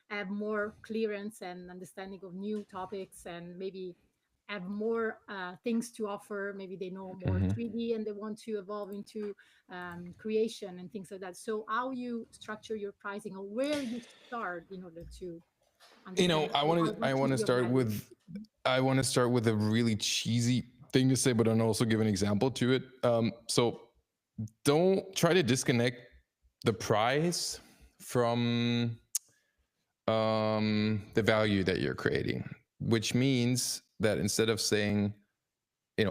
have more clearance and understanding of new topics, and maybe have more things to offer. Maybe they know more Mhm. 3D and they want to evolve into creation and things like that. So how you structure your pricing, or where you start in order to You know, understand I what want is to your start value. with a really cheesy thing to say, but then also give an example to it. So don't try to disconnect the price from the value that you're creating, which means that instead of saying,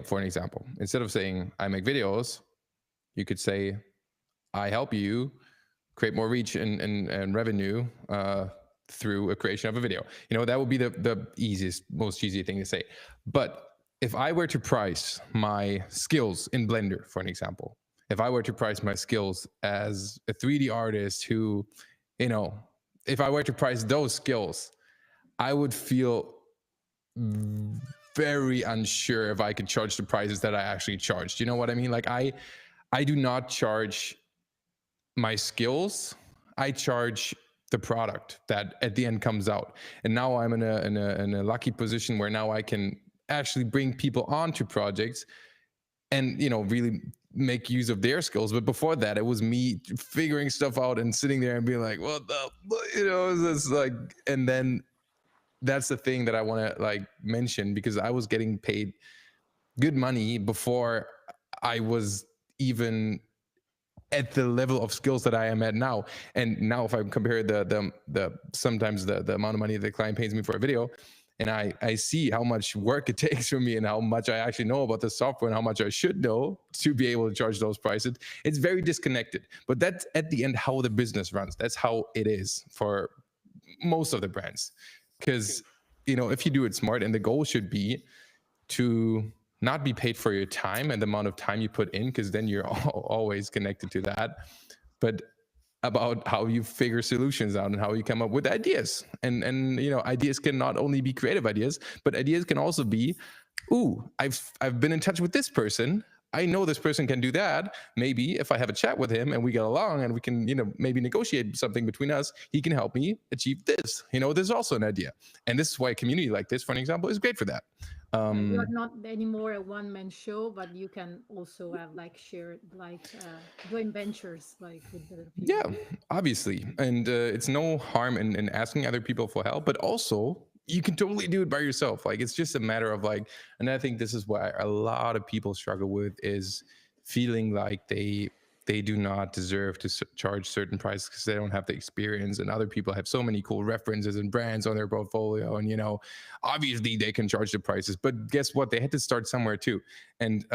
for an example, instead of saying I make videos, you could say I help you create more reach and revenue through a creation of a video. That would be the easiest, most cheesy thing to say. But if I were to price my skills in Blender, for an example, if I were to price my skills as a 3D artist who, if I were to price those skills, I would feel very unsure if I could charge the prices that I actually charged. You know what I mean? Like, I do not charge my skills. I charge the product that at the end comes out. And now I'm in a lucky position where now I can actually bring people onto projects and really make use of their skills. But before that, it was me figuring stuff out and sitting there and being like, what the, it's like, and then that's the thing that I want to mention, because I was getting paid good money before I was even at the level of skills that I am at now. And now if I compare the sometimes the amount of money the client pays me for a video, and I see how much work it takes for me and how much I actually know about the software and how much I should know to be able to charge those prices, it's very disconnected. But that's at the end how the business runs. That's how it is for most of the brands. Because, if you do it smart, and the goal should be to not be paid for your time and the amount of time you put in, because then you're always connected to that, but about how you figure solutions out and how you come up with ideas. And ideas can not only be creative ideas, but ideas can also be, ooh, I've been in touch with this person. I know this person can do that. Maybe if I have a chat with him and we get along and we can, maybe negotiate something between us, he can help me achieve this. There's also an idea. And this is why a community like this, for an example, is great for that. You're not anymore a one-man show, but you can also have shared joint ventures with other people. Yeah, obviously. And it's no harm in asking other people for help, but also you can totally do it by yourself. It's just a matter of and I think this is why a lot of people struggle with, is feeling like they do not deserve to charge certain prices because they don't have the experience, and other people have so many cool references and brands on their portfolio, and obviously they can charge the prices, but guess what, they had to start somewhere too. And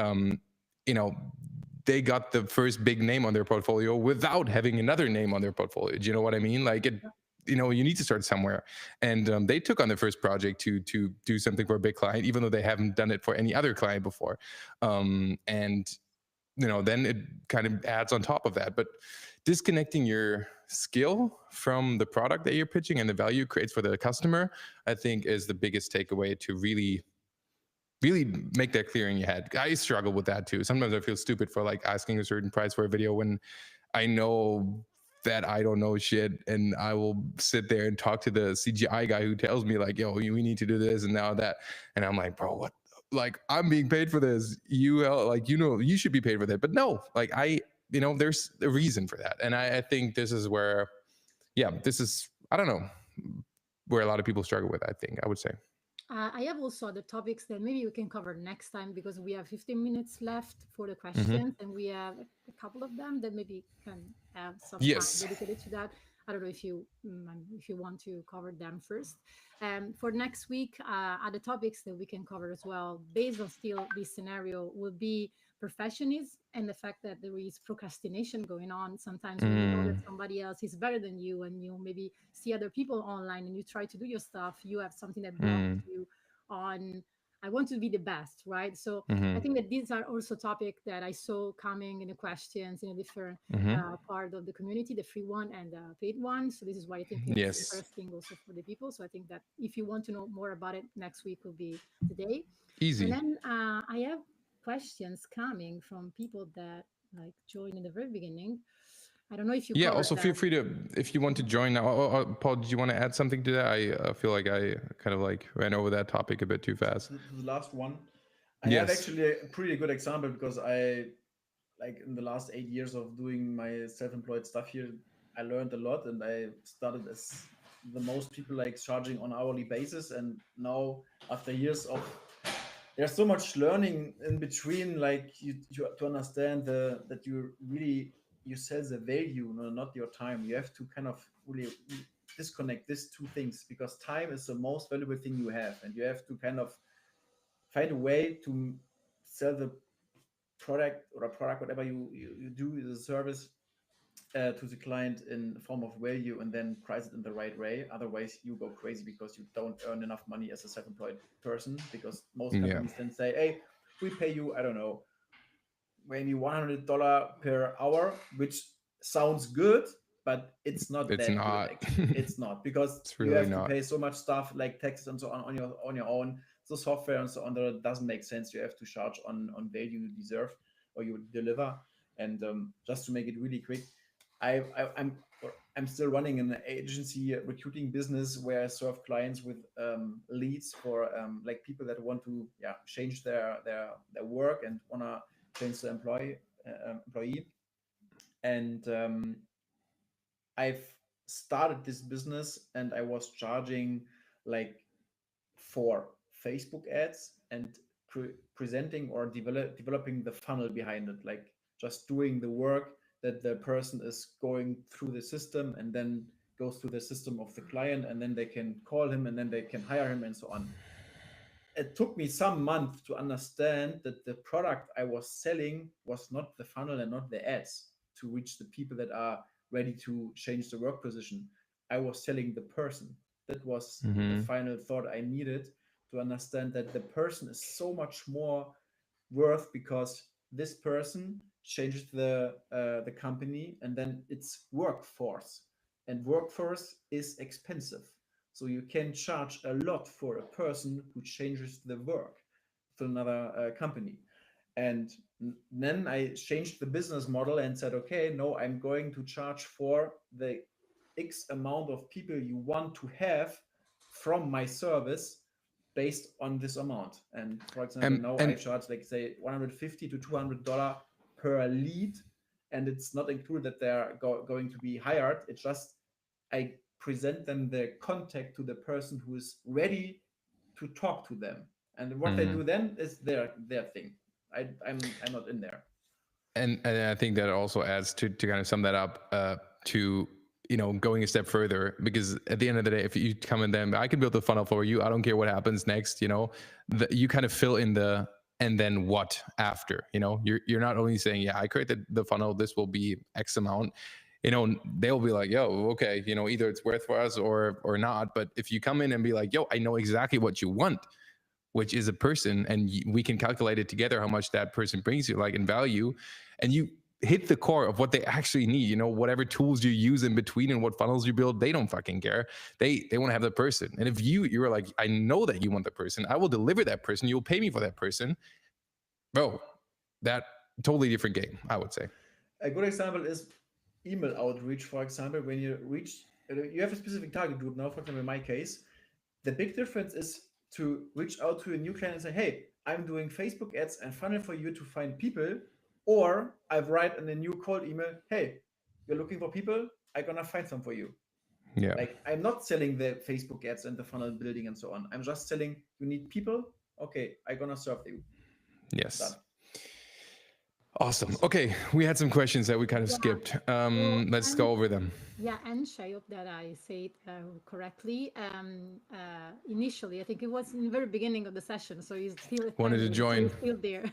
they got the first big name on their portfolio without having another name on their portfolio. Do you know what I mean? you need to start somewhere. And they took on the first project to do something for a big client, even though they haven't done it for any other client before. And then it kind of adds on top of that. But disconnecting your skill from the product that you're pitching and the value it creates for the customer, I think, is the biggest takeaway to really make that clear in your head. I struggle with that too. Sometimes I feel stupid for like asking a certain price for a video when I know that I don't know shit, and I will sit there and talk to the CGI guy who tells me like, yo, we need to do this and now that, and I'm like, bro, what? Like, I'm being paid for this. You should be paid for that. But no, like there's a reason for that. And I think this is where, I don't know, where a lot of people struggle with, I would say. I have also other topics that maybe we can cover next time, because we have 15 minutes left for the questions, and we have a couple of them that maybe can have some time dedicated to that. I don't know if you want to cover them first. For next week, other topics that we can cover as well, based on still this scenario, will be perfectionism and the fact that there is procrastination going on. Sometimes when you know that somebody else is better than you, and you maybe see other people online and you try to do your stuff, you have something that blocks you on, I want to be the best, right? So I think that these are also topics that I saw coming in the questions in a different part of the community, the free one and the paid one. So this is why I think it's interesting also for the people. So I think that if you want to know more about it, next week will be the day. Easy. And then I have questions coming from people that like joined in the very beginning. I don't know if you also feel free to, if you want to join now. Paul, did you want to add something to that? I feel like I kind of like ran over that topic a bit too fast. The last one, I have actually a pretty good example, because I, like, in the last 8 years of doing my self-employed stuff here, I learned a lot, and I started as the most people like charging on hourly basis, and now after years of, there's so much learning in between, like you to understand that you sell the value, not your time. You have to kind of really disconnect these two things, because time is the most valuable thing you have, and you have to kind of find a way to sell the product, whatever you do, the service, to the client in the form of value, and then price it in the right way. Otherwise you go crazy, because you don't earn enough money as a self-employed person, because most companies then say, hey, we pay you, I don't know, maybe $100 per hour, which sounds good, but it's not good, actually. It's not, because you have to pay so much stuff like taxes and so on your own, so software and so on, that it doesn't make sense. You have to charge on value you deserve or you deliver. And just to make it really quick, I'm still running an agency recruiting business where I serve clients with leads for like people that want to change their work and want to change the employee. And I've started this business, and I was charging like for Facebook ads and presenting or developing the funnel behind it, like just doing the work that the person is going through the system, and then goes through the system of the client, and then they can call him, and then they can hire him, and so on. It took me some months to understand that the product I was selling was not the funnel and not the ads to reach the people that are ready to change the work position. I was selling the person. That was the final thought I needed to understand that the person is so much more worth, because this person changes the company, and then it's workforce, and workforce is expensive. So you can charge a lot for a person who changes the work to another company. And then I changed the business model and said, okay, no, I'm going to charge for the X amount of people you want to have from my service based on this amount. And for example, now I charge, like, say, $150 to $200 per lead, and it's not included that they're going to be hired. It's just I present them the contact to the person who is ready to talk to them, and what they do then is their thing. I'm not in there. And I think that also adds to kind of sum that up, to going a step further, because at the end of the day, if you come in, then I can build the funnel for you. I don't care what happens next. You kind of fill in the and then what after. You're not only saying, I created the funnel, this will be X amount. they'll be like, yo, okay, either it's worth for us or not. But if you come in and be like, yo, I know exactly what you want, which is a person, and we can calculate it together how much that person brings you, like, in value, and you hit the core of what they actually need, whatever tools you use in between and what funnels you build, they don't fucking care. They want to have the person. And if you're like, I know that you want the person, I will deliver that person, you'll pay me for that person, bro, that totally different game, I would say. A good example is email outreach, for example. When you have a specific target group now, for example, in my case, the big difference is to reach out to a new client and say, hey, I'm doing Facebook ads and funnel for you to find people. Or I write in a new cold email, hey, you're looking for people, I'm gonna find some for you. Yeah. Like, I'm not selling the Facebook ads and the funnel building and so on. I'm just selling, you need people, okay, I'm gonna serve you. Yes. Done. Awesome. Okay, we had some questions that we kind of skipped. Let's go over them. Yeah, Ansh, I hope that I say it correctly. Initially, I think it was in the very beginning of the session, so he's still wanted to join. So he's still there.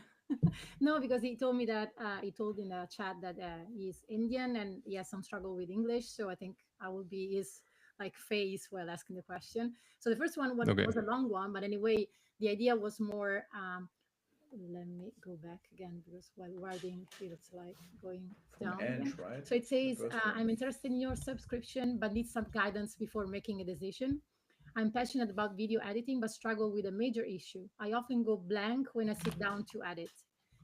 No, because he told me that he told in the chat that he's Indian and he has some struggle with English. So I think I will be his like face while asking the question. So the first one was a long one, but anyway, the idea was more. Let me go back again because while writing feels like going down. Right? So it says, I'm interested in your subscription, but need some guidance before making a decision. I'm passionate about video editing, but struggle with a major issue. I often go blank when I sit down to edit.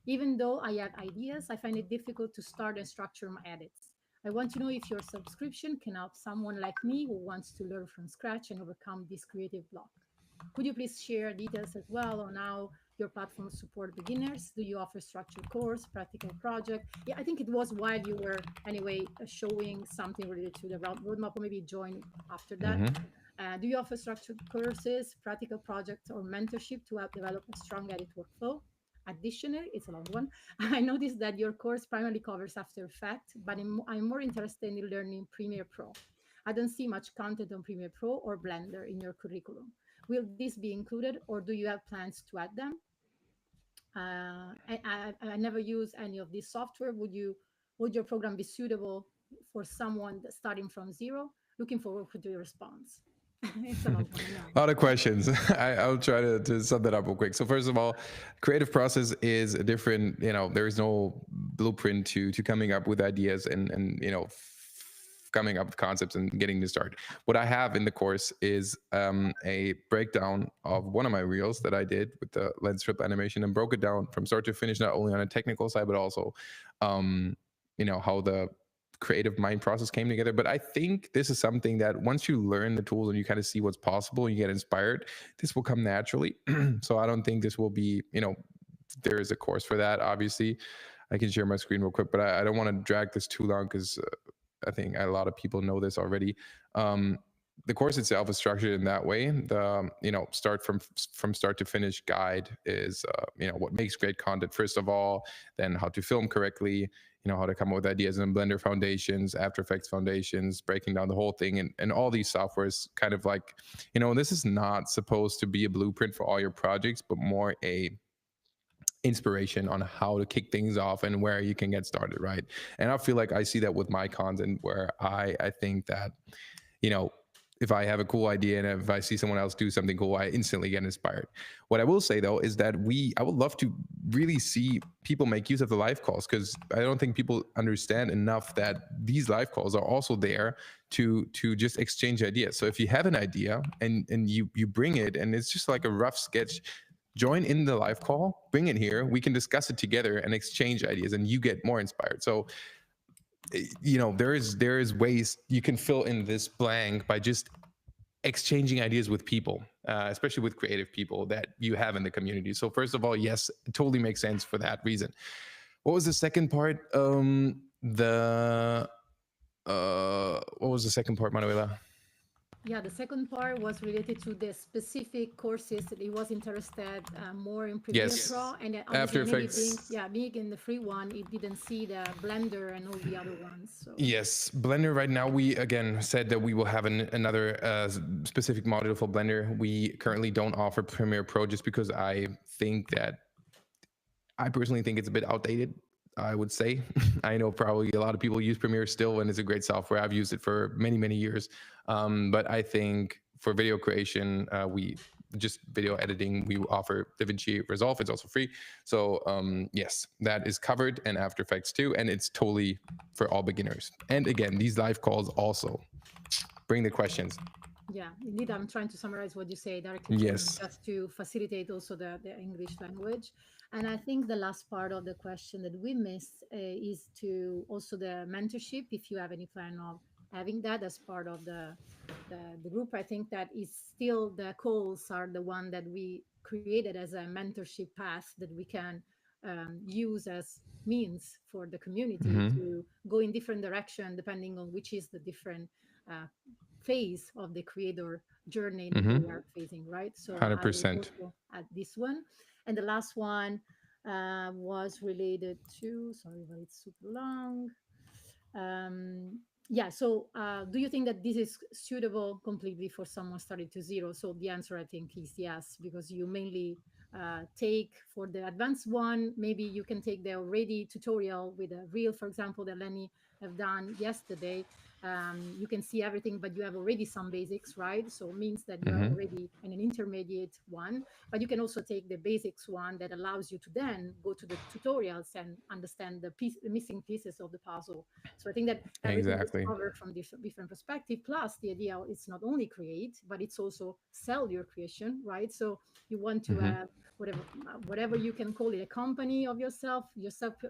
Even though I have ideas, I find it difficult to start and structure my edits. I want to know if your subscription can help someone like me who wants to learn from scratch and overcome this creative block. Could you please share details as well on how your platform support beginners? Do you offer structured course, practical project? Yeah, I think it was while you were anyway showing something related to the roadmap, or maybe join after that. Do you offer structured courses, practical projects, or mentorship to help develop a strong edit workflow? Additionally, it's a long one. I noticed that your course primarily covers After Effects, but I'm more interested in learning Premiere Pro. I don't see much content on Premiere Pro or Blender in your curriculum. Will this be included, or do you have plans to add them? I never use any of this software. Would your program be suitable for someone starting from zero? Looking forward to your response. It's a long one, a lot of questions. I'll try to sum that up real quick. So first of all, creative process is a different, there is no blueprint to coming up with ideas and coming up with concepts and getting to start. What I have in the course is a breakdown of one of my reels that I did with the lens strip animation, and broke it down from start to finish, not only on a technical side, but also, how the creative mind process came together. But I think this is something that once you learn the tools and you kind of see what's possible and you get inspired, this will come naturally. So I don't think this will be, there is a course for that. Obviously, I can share my screen real quick, but I don't want to drag this too long because I think a lot of people know this already. The course itself is structured in that way. The start from start to finish guide is what makes great content first of all, then how to film correctly, how to come up with ideas in Blender foundations, After Effects foundations, breaking down the whole thing, and all these softwares kind of like, this is not supposed to be a blueprint for all your projects, but more a inspiration on how to kick things off and where you can get started, right? And I feel like I see that with my content, where I think that, if I have a cool idea and if I see someone else do something cool, I instantly get inspired. What I will say though is that I would love to really see people make use of the live calls, because I don't think people understand enough that these live calls are also there to just exchange ideas. So if you have an idea and you bring it and it's just like a rough sketch, join in the live call, bring it here, we can discuss it together and exchange ideas, and you get more inspired. So there is ways you can fill in this blank by just exchanging ideas with people, especially with creative people that you have in the community. So first of all, yes, it totally makes sense for that reason. What was the second part? What was the second part, Manuela? Yeah, the second part was related to the specific courses that he was interested more in Premiere Pro, and After Effects. Being in the free one, it didn't see the Blender and all the other ones. So. Yes, Blender right now, we again said that we will have another specific module for Blender. We currently don't offer Premiere Pro just because I personally think it's a bit outdated. I would say. I know probably a lot of people use Premiere still, and it's a great software. I've used it for many, many years. But I think for video creation, we just video editing, we offer DaVinci Resolve. It's also free. So yes, that is covered, and After Effects too. And it's totally for all beginners. And again, these live calls also bring the questions. Yeah, indeed. I'm trying to summarize what you say directly Yes. just to facilitate also the English language. And I think the last part of the question that we missed is to also the mentorship, if you have any plan of having that as part of the group. I think that is still the calls are the one that we created as a mentorship path that we can use as means for the community to go in different direction depending on which is the different phase of the creator journey that they are facing, right? So I will 100%. also add this one. And the last one was related to, sorry, but it's super long. Yeah, so do you think that this is suitable completely for someone starting to zero? So the answer, I think, is yes, because you mainly take for the advanced one, maybe you can take the already tutorial with a reel, for example, that Lenny have done yesterday. You can see everything, but you have already some basics, right? So it means that you are already in an intermediate one, but you can also take the basics one that allows you to then go to the tutorials and understand the missing pieces of the puzzle. So I think that everything Exactly. is covered from different perspective. Plus the idea is not only create, but it's also sell your creation, right? So you want to have whatever you can call it, a company of yourself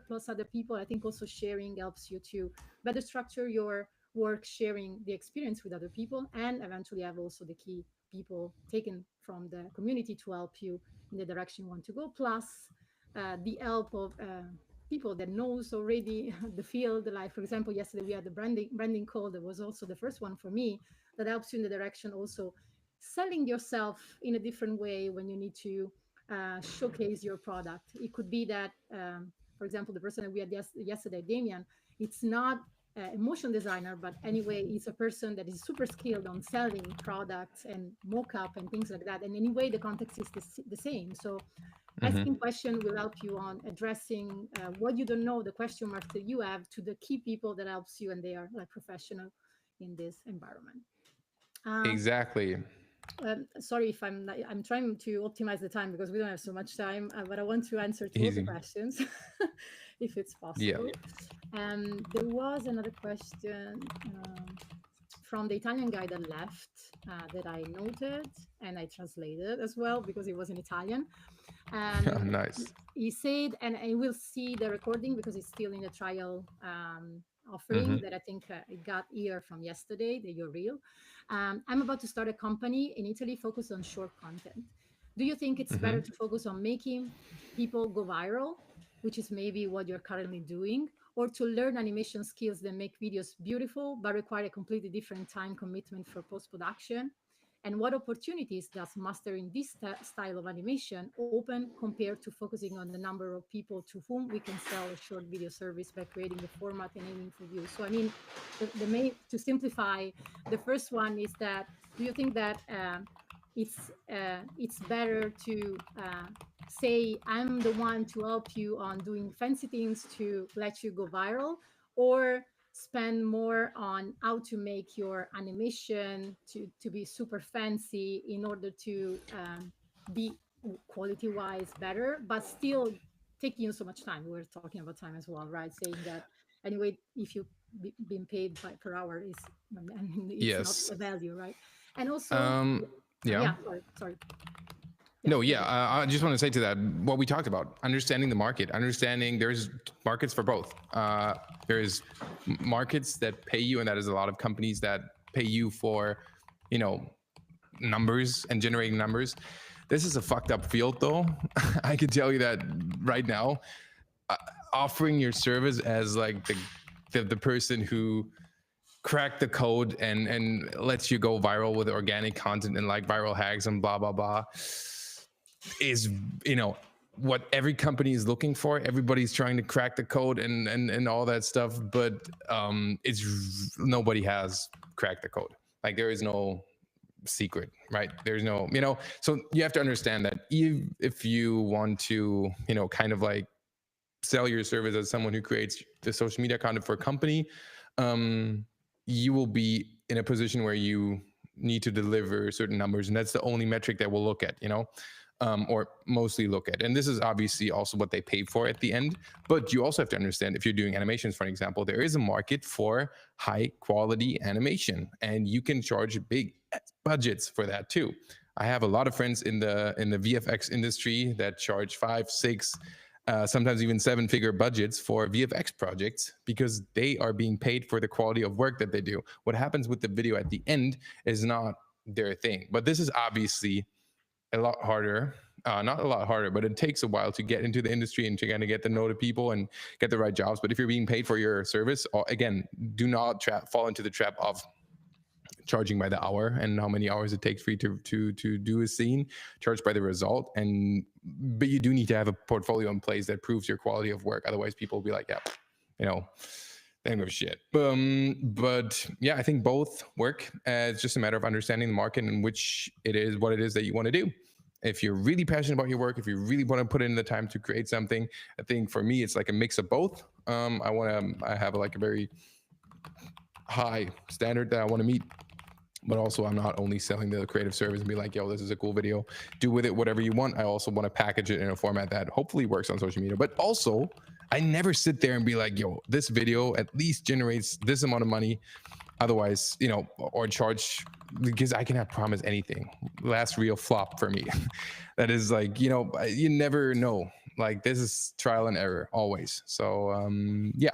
plus other people. I think also sharing helps you to better structure your work, sharing the experience with other people, and eventually have also the key people taken from the community to help you in the direction you want to go, plus the help of people that knows already the field. Like, for example, yesterday we had the branding call that was also the first one for me, that helps you in the direction also selling yourself in a different way when you need to showcase your product. It could be that, for example, the person that we had yesterday, Damian, it's not a motion designer, but anyway, he's a person that is super skilled on selling products and mock-up and things like that. And anyway, the context is the same. So asking question will help you on addressing what you don't know, the question marks that you have, to the key people that helps you, and they are like professional in this environment. Exactly. Sorry if I'm trying to optimize the time because we don't have so much time, but I want to answer two of the Easy. questions if it's Yeah. possible. There was another question from the Italian guy that left that I noted and I translated as well because it was in Italian. Nice. He said, and I will see the recording because it's still in the trial offering that I think it got here from yesterday, the Your Reel. I'm about to start a company in Italy focused on short content. Do you think it's better to focus on making people go viral, which is maybe what you're currently doing, or to learn animation skills that make videos beautiful but require a completely different time commitment for post-production? And what opportunities does mastering this style of animation open compared to focusing on the number of people to whom we can sell a short video service by creating the format and aiming for views? So, I mean, the main, to simplify, the first one is that, do you think that it's better to say, I'm the one to help you on doing fancy things to let you go viral, or spend more on how to make your animation to be super fancy in order to be quality wise better, but still taking you so much time? We're talking about time as well, right? Saying that anyway, if you've been paid per hour, is, I mean, it's Yes. not a value, right? And also, Yeah. sorry. No, yeah. I just want to say to that, what we talked about, understanding the market, understanding there's markets for both. There's markets that pay you, and that is a lot of companies that pay you for, numbers and generating numbers. This is a fucked up field, though. I can tell you that right now. Offering your service as like the person who cracked the code and lets you go viral with organic content and like viral hacks and blah blah blah is what every company is looking for. Everybody's trying to crack the code and all that stuff, but it's nobody has cracked the code. Like, there is no secret, right? There's no, so you have to understand that if you want to, kind of like sell your service as someone who creates the social media content for a company, you will be in a position where you need to deliver certain numbers, and that's the only metric that we'll look at, or mostly look at. And this is obviously also what they pay for at the end. But you also have to understand, if you're doing animations, for example, there is a market for high quality animation, and you can charge big budgets for that too. I have a lot of friends in the VFX industry that charge 5, 6, sometimes even 7-figure budgets for VFX projects, because they are being paid for the quality of work that they do. What happens with the video at the end is not their thing. But this is obviously a lot harder, not a lot harder, but it takes a while to get into the industry and to kind of get to know the people and get the right jobs. But if you're being paid for your service, again, do not fall into the trap of charging by the hour and how many hours it takes for you to do a scene. Charge by the result. But you do need to have a portfolio in place that proves your quality of work. Otherwise people will be like, yeah, they don't give a shit. But yeah, I think both work. It's just a matter of understanding the market and what it is that you want to do. If you're really passionate about your work, if you really want to put in the time to create something, I think for me it's like a mix of both. I have like a very high standard that I want to meet, but also I'm not only selling the creative service and be like, yo, this is a cool video, do with it whatever you want. I also want to package it in a format that hopefully works on social media. But also I never sit there and be like, yo, this video at least generates this amount of money. Otherwise, or charge, because I cannot promise anything. Last real flop for me. That is like, you never know. Like, this is trial and error always. So yeah,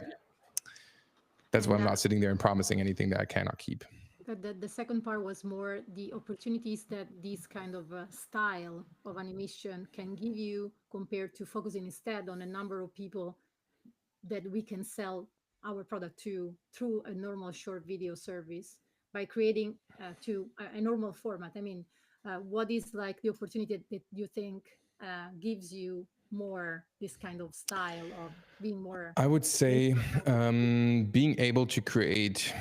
that's why I'm not sitting there and promising anything that I cannot keep. The second part was more the opportunities that this kind of style of animation can give you, compared to focusing instead on a number of people that we can sell our product to through a normal short video service, by creating to a normal format. I mean, what is like the opportunity that you think gives you more this kind of style of being more? I would say being able to create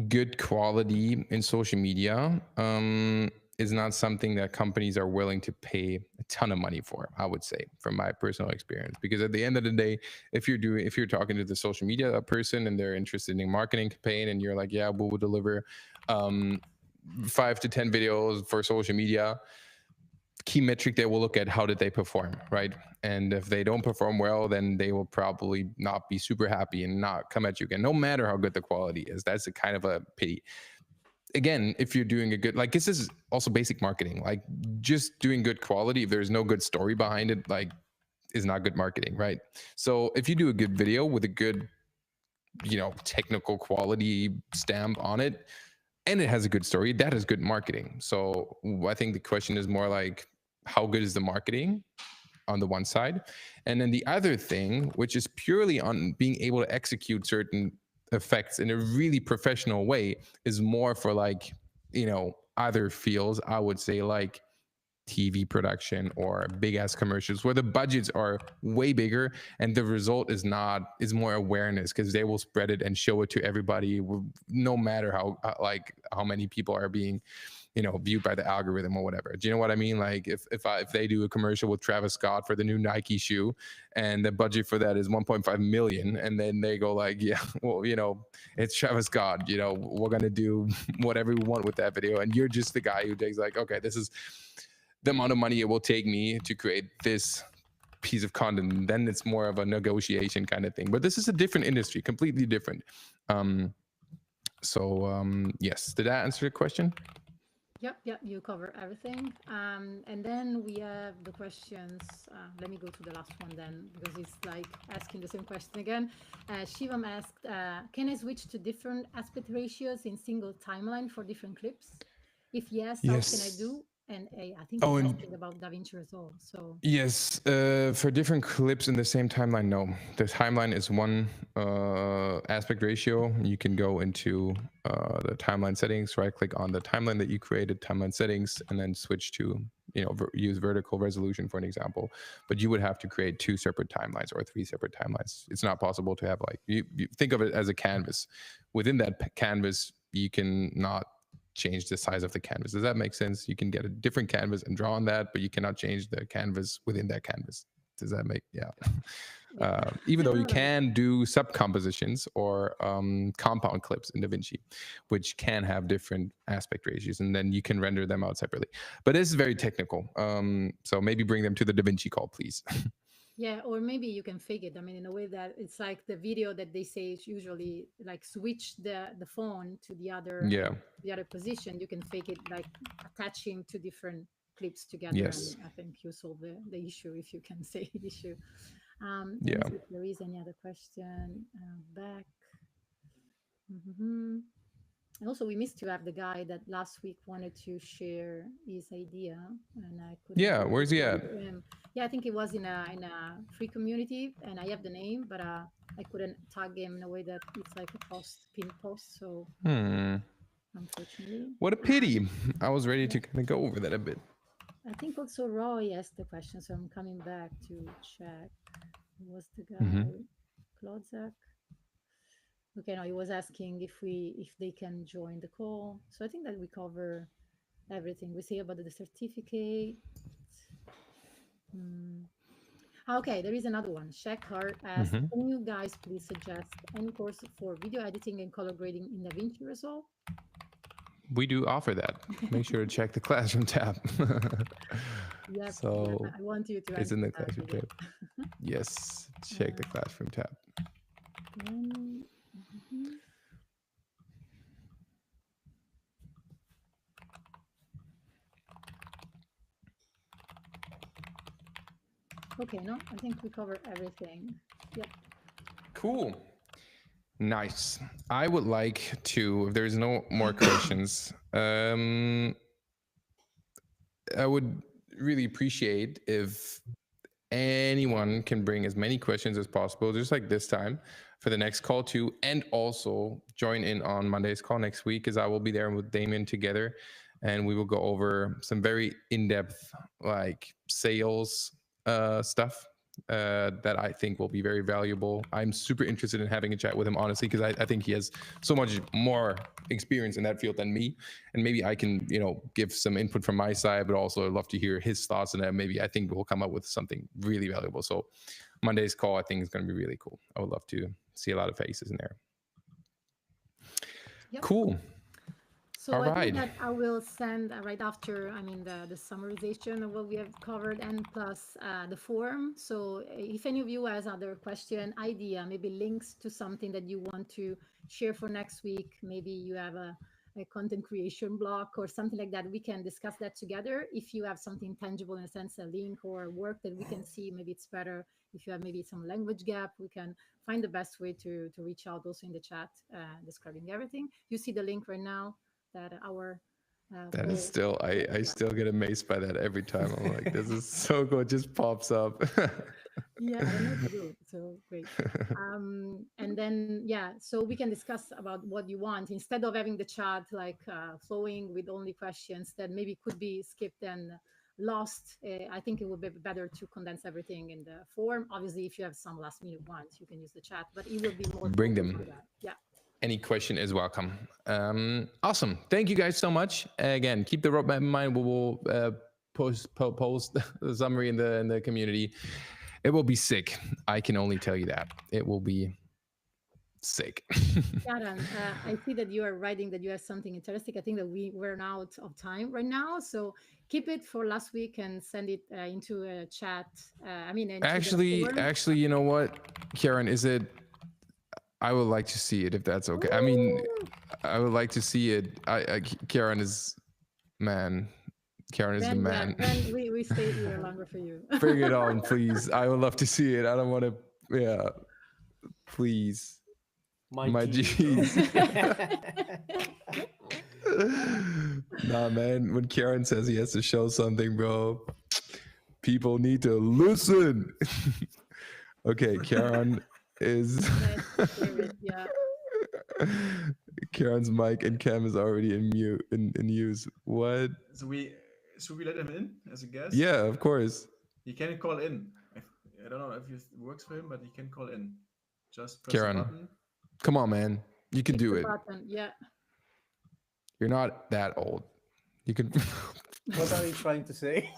good quality in social media is not something that companies are willing to pay a ton of money for, I would say, from my personal experience. Because at the end of the day, if you're talking to the social media person and they're interested in a marketing campaign, and you're like, yeah, we will deliver 5 to 10 videos for social media, key metric they will look at, how did they perform, right? And if they don't perform well, then they will probably not be super happy and not come at you again, no matter how good the quality is. That's a kind of a pity. Again, if you're doing a good, like, this is also basic marketing, like just doing good quality, if there's no good story behind it, like, is not good marketing, right? So if you do a good video with a good, technical quality stamp on it, and it has a good story, that is good marketing. So I think the question is more like, how good is the marketing on the one side? And then the other thing, which is purely on being able to execute certain effects in a really professional way, is more for like, other fields, I would say, like TV production or big ass commercials, where the budgets are way bigger and the result is more awareness, because they will spread it and show it to everybody, no matter how many people are being viewed by the algorithm or whatever. Do you know what I mean? Like if they do a commercial with Travis Scott for the new Nike shoe, and the budget for that is 1.5 million, and then they go like, yeah, well, it's Travis Scott, we're gonna do whatever we want with that video, and you're just the guy who takes like, okay, this is the amount of money it will take me to create this piece of content. And then it's more of a negotiation kind of thing. But this is a different industry, completely different. Yes, did that answer the question? Yep, you cover everything. And then we have the questions. Let me go to the last one then, because it's like asking the same question again. Shivam asked, can I switch to different aspect ratios in single timeline for different clips? If yes, how can I do? And I think he's asking about DaVinci Resolve. So yes, for different clips in the same timeline, no. The timeline is one aspect ratio. You can go into the timeline settings, right click on the timeline that you created, timeline settings, and then switch to use vertical resolution for an example. But you would have to create 2 separate timelines or 3 separate timelines. It's not possible to have, like, you think of it as a canvas. Within that canvas, you can not change the size of the canvas. Does that make sense? You can get a different canvas and draw on that, but you cannot change the canvas within that canvas. Does that make even though you can do sub-compositions or compound clips in DaVinci, which can have different aspect ratios, and then you can render them out separately. But this is very technical. So maybe bring them to the DaVinci call, please. Yeah, or maybe you can fake it. I mean, in a way that it's like the video that they say is usually like switch the phone to the other position. You can fake it like attaching two different clips together. Yes. And I think you solve the issue if you can say the issue. Yeah. If there is any other question back. Mm-hmm. And also, we missed to have the guy that last week wanted to share his idea, and I couldn't. Yeah, where's he at? Yeah, I think it was in a free community, and I have the name, but I couldn't tag him in a way that it's like a pin post. So unfortunately, what a pity. I was ready to kind of go over that a bit. I think also Roy asked the question, so I'm coming back to check. Who was the guy? Klodzak. Okay, no, he was asking if they can join the call. So I think that we cover everything. We say about the certificate. Okay, there is another one. Shekhar asked, can you guys please suggest any course for video editing and color grading in DaVinci Resolve? We do offer that. Make sure to check the Classroom tab. Yes, so I want you to. It's in the Classroom tab. Yes, check the Classroom tab. Okay, no, I think we covered everything. Yep. Cool. Nice. I would like to, if there's no more questions, I would really appreciate if anyone can bring as many questions as possible, just like this time, for the next call too, and also join in on Monday's call next week, as I will be there with Damien together, and we will go over some very in-depth like sales stuff that I think will be very valuable. I'm super interested in having a chat with him, honestly, because I think he has so much more experience in that field than me, and maybe I can, give some input from my side, but also I'd love to hear his thoughts, and maybe I think we'll come up with something really valuable. So Monday's call, I think, is going to be really cool. I would love to see a lot of faces in there. Yep. Cool. So I think that I will send right after, the summarization of what we have covered, and plus the form. So if any of you has other question, idea, maybe links to something that you want to share for next week, maybe you have a content creation block or something like that, we can discuss that together. If you have something tangible, in a sense, a link or work that we can see, maybe it's better. If you have maybe some language gap, we can find the best way to reach out also in the chat, describing everything. You see the link right now. That our that is still I still get amazed by that every time. I'm like, this is so good, it just pops up. Yeah, I know to do. So great. And then so we can discuss about what you want instead of having the chat like flowing with only questions that maybe could be skipped and lost. I think it would be better to condense everything in the form. Obviously, if you have some last minute ones, you can use the chat, but it will be more bring them. Yeah. Any question is welcome. Awesome. Thank you guys so much. Again, keep the roadmap in mind. We will post the summary in the community. It will be sick. I can only tell you that. It will be sick. Karen, I see that you are writing that you have something interesting. I think that we were out of time right now. So keep it for last week and send it into a chat. Actually, you know what, Karen, is it? I would like to see it if that's okay. I would like to see it. Karen is man. Karen is the man. And we stay here longer for you. Bring it on, please. I would love to see it. I don't want to. Yeah, please. My G's. Nah, man. When Karen says he has to show something, bro, people need to listen. Okay, Karen. Is Karen's mic and cam is already in use. What? So should we let him in as a guest? Yeah, of course. He can call in. I don't know if it works for him, but he can call in. Just press Karen, the button. Come on, man. You can do it. Yeah. You're not that old. You can. What are you trying to say?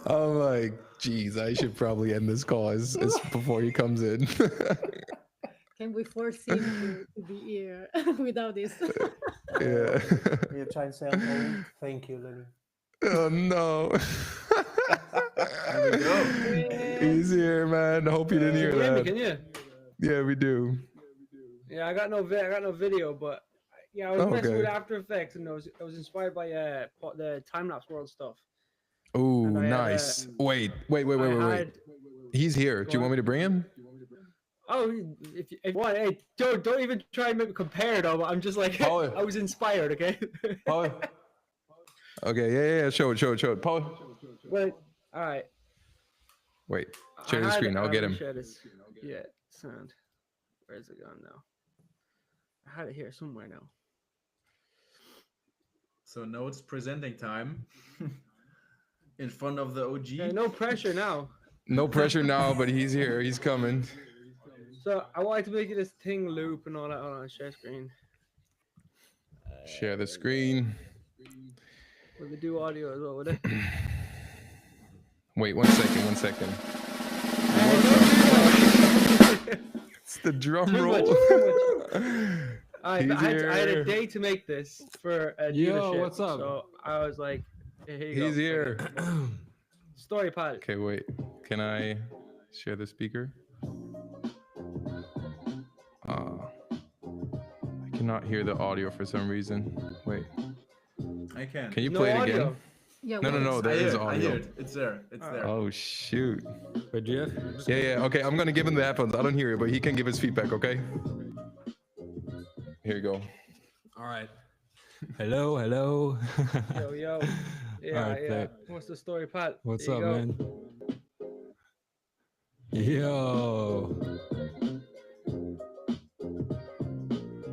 I'm like, geez, I should probably end this call as before he comes in. Can we force him to be here without this? Yeah. You try and say I'm old. Thank you, Lenny. Oh no. There we go. He's here, man. I hope you didn't hear Can you hear me? that. Can you? Yeah, we do. Yeah, I got no video, but yeah, I was messing Okay. with After Effects, and I was inspired by the time lapse world stuff. Oh, And I had, nice. Wait. I had- He's here. Do you want me to bring him? Oh, if you want, hey, don't even try and make me compare though. I'm just like Paul. I was inspired, okay? Paul. Okay, yeah. Show it. Paul. But all right. Wait. Share the screen. I'll get him. Share this. Yeah, sound. Where's it gone now? I had it here somewhere now. So now it's presenting time in front of the OG. Okay, no pressure now. No pressure now, but he's here. He's coming. So I wanted to make it this thing loop and all that. Hold on, share screen. Share the screen. Will they do audio as well? Would they? Wait, 1 second. It's the drum Too roll. much, too much. I He's had a here. day to make this for a Yo, dealership. what's up? So I was like, hey, here you go. He's here. Story pal. Okay, wait. Can I share the speaker? I cannot hear the audio for some reason. Wait, I can. can you No play it audio. again? Yeah, No, well, there I is hear it, I hear audio. it. It's there. It's there. Oh shoot. Wait, do you have? Yeah. Okay, I'm gonna give him the headphones. I don't hear it, but he can give his feedback. Okay. Here you go. All right. Hello. Yo. Yeah, Alright, yeah. play. What's the story pal? What's There up, you go. man? Yo.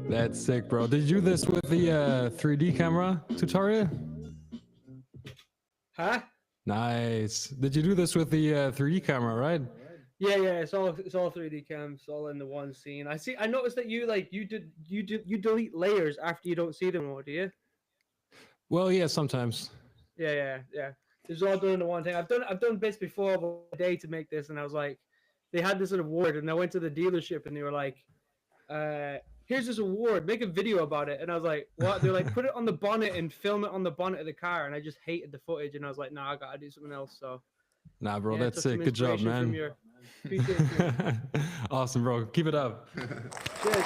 That's sick, bro. Did you do this with the 3D camera tutorial? Huh? Nice. Did you do this with the 3D camera, right? Yeah. It's all 3D cams, all in the one scene. I noticed that you delete layers after you don't see them anymore, do you? Well, yeah, sometimes. Yeah. It's all done in the one thing. I've done bits before a day to make this, and I was like, they had this award, and I went to the dealership, and they were like, here's this award, make a video about it. And I was like, what? They're like, put it on the bonnet and film it on the bonnet of the car. And I just hated the footage, and I was like, nah, I gotta do something else. So Nah, bro, yeah, that's took some sick. Good job, inspiration from man. your- appreciate you. Awesome, bro. Keep it up. Cheers.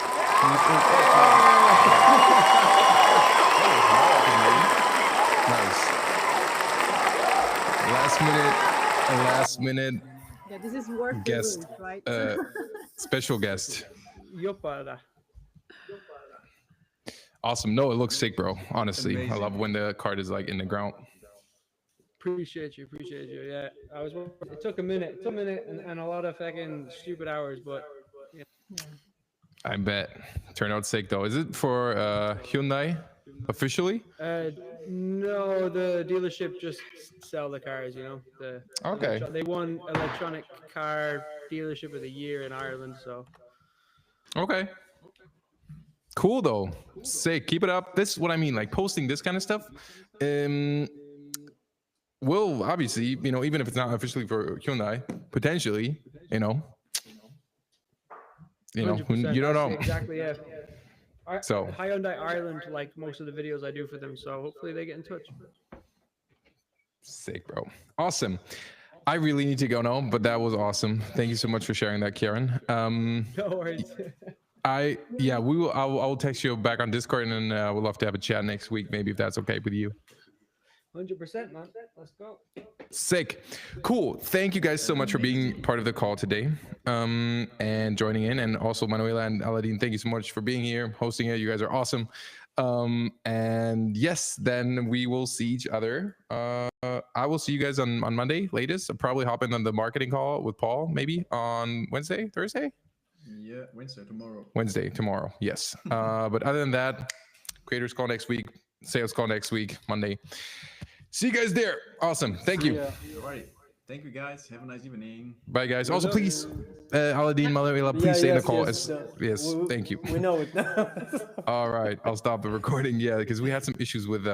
Nice. Last minute yeah, this is worth guest, the room, right? special guest. Yoppada. Awesome. No, it looks sick, bro. Honestly, I Amazing. love when the card is like in the ground. Appreciate you. Yeah, it took a minute. And a lot of fucking stupid hours, but I bet. Turned out sick though. Is it for Hyundai officially? no, the dealership just sell the cars. You know, Okay. They won electronic car dealership of the year in Ireland. So Okay. Cool though. Sick. Keep it up. This is what I mean. Like posting this kind of stuff. Will obviously, even if it's not officially for Hyundai, potentially, you don't 100%, know. that's exactly. Yeah. So- Hyundai Ireland, like most of the videos I do for them. So hopefully they get in touch. Sick, bro. Awesome. I really need to go now, but that was awesome. Thank you so much for sharing that, Kieran. No worries. I will text you back on Discord, and then we'll love to have a chat next week, maybe, if that's okay with you. 100%, man. Let's go. Sick. Cool. Thank you guys so much for being part of the call today, and joining in. And also Manuela and Aladdin, thank you so much for being here, hosting it. You guys are awesome. And yes, then we will see each other. I will see you guys on Monday latest. I'll probably hop in on the marketing call with Paul, maybe on Thursday? Yeah, Wednesday, tomorrow. Yes. But other than that, creators call next week, sales call next week, Monday. See you guys there. Awesome. Thank you. Yeah. Alrighty. Thank you guys. Have a nice evening. Bye, guys. Also, please, Aladdin, Manuela, please stay in the call. Yes, thank you. We know it now. All right, I'll stop the recording. Yeah, because we had some issues with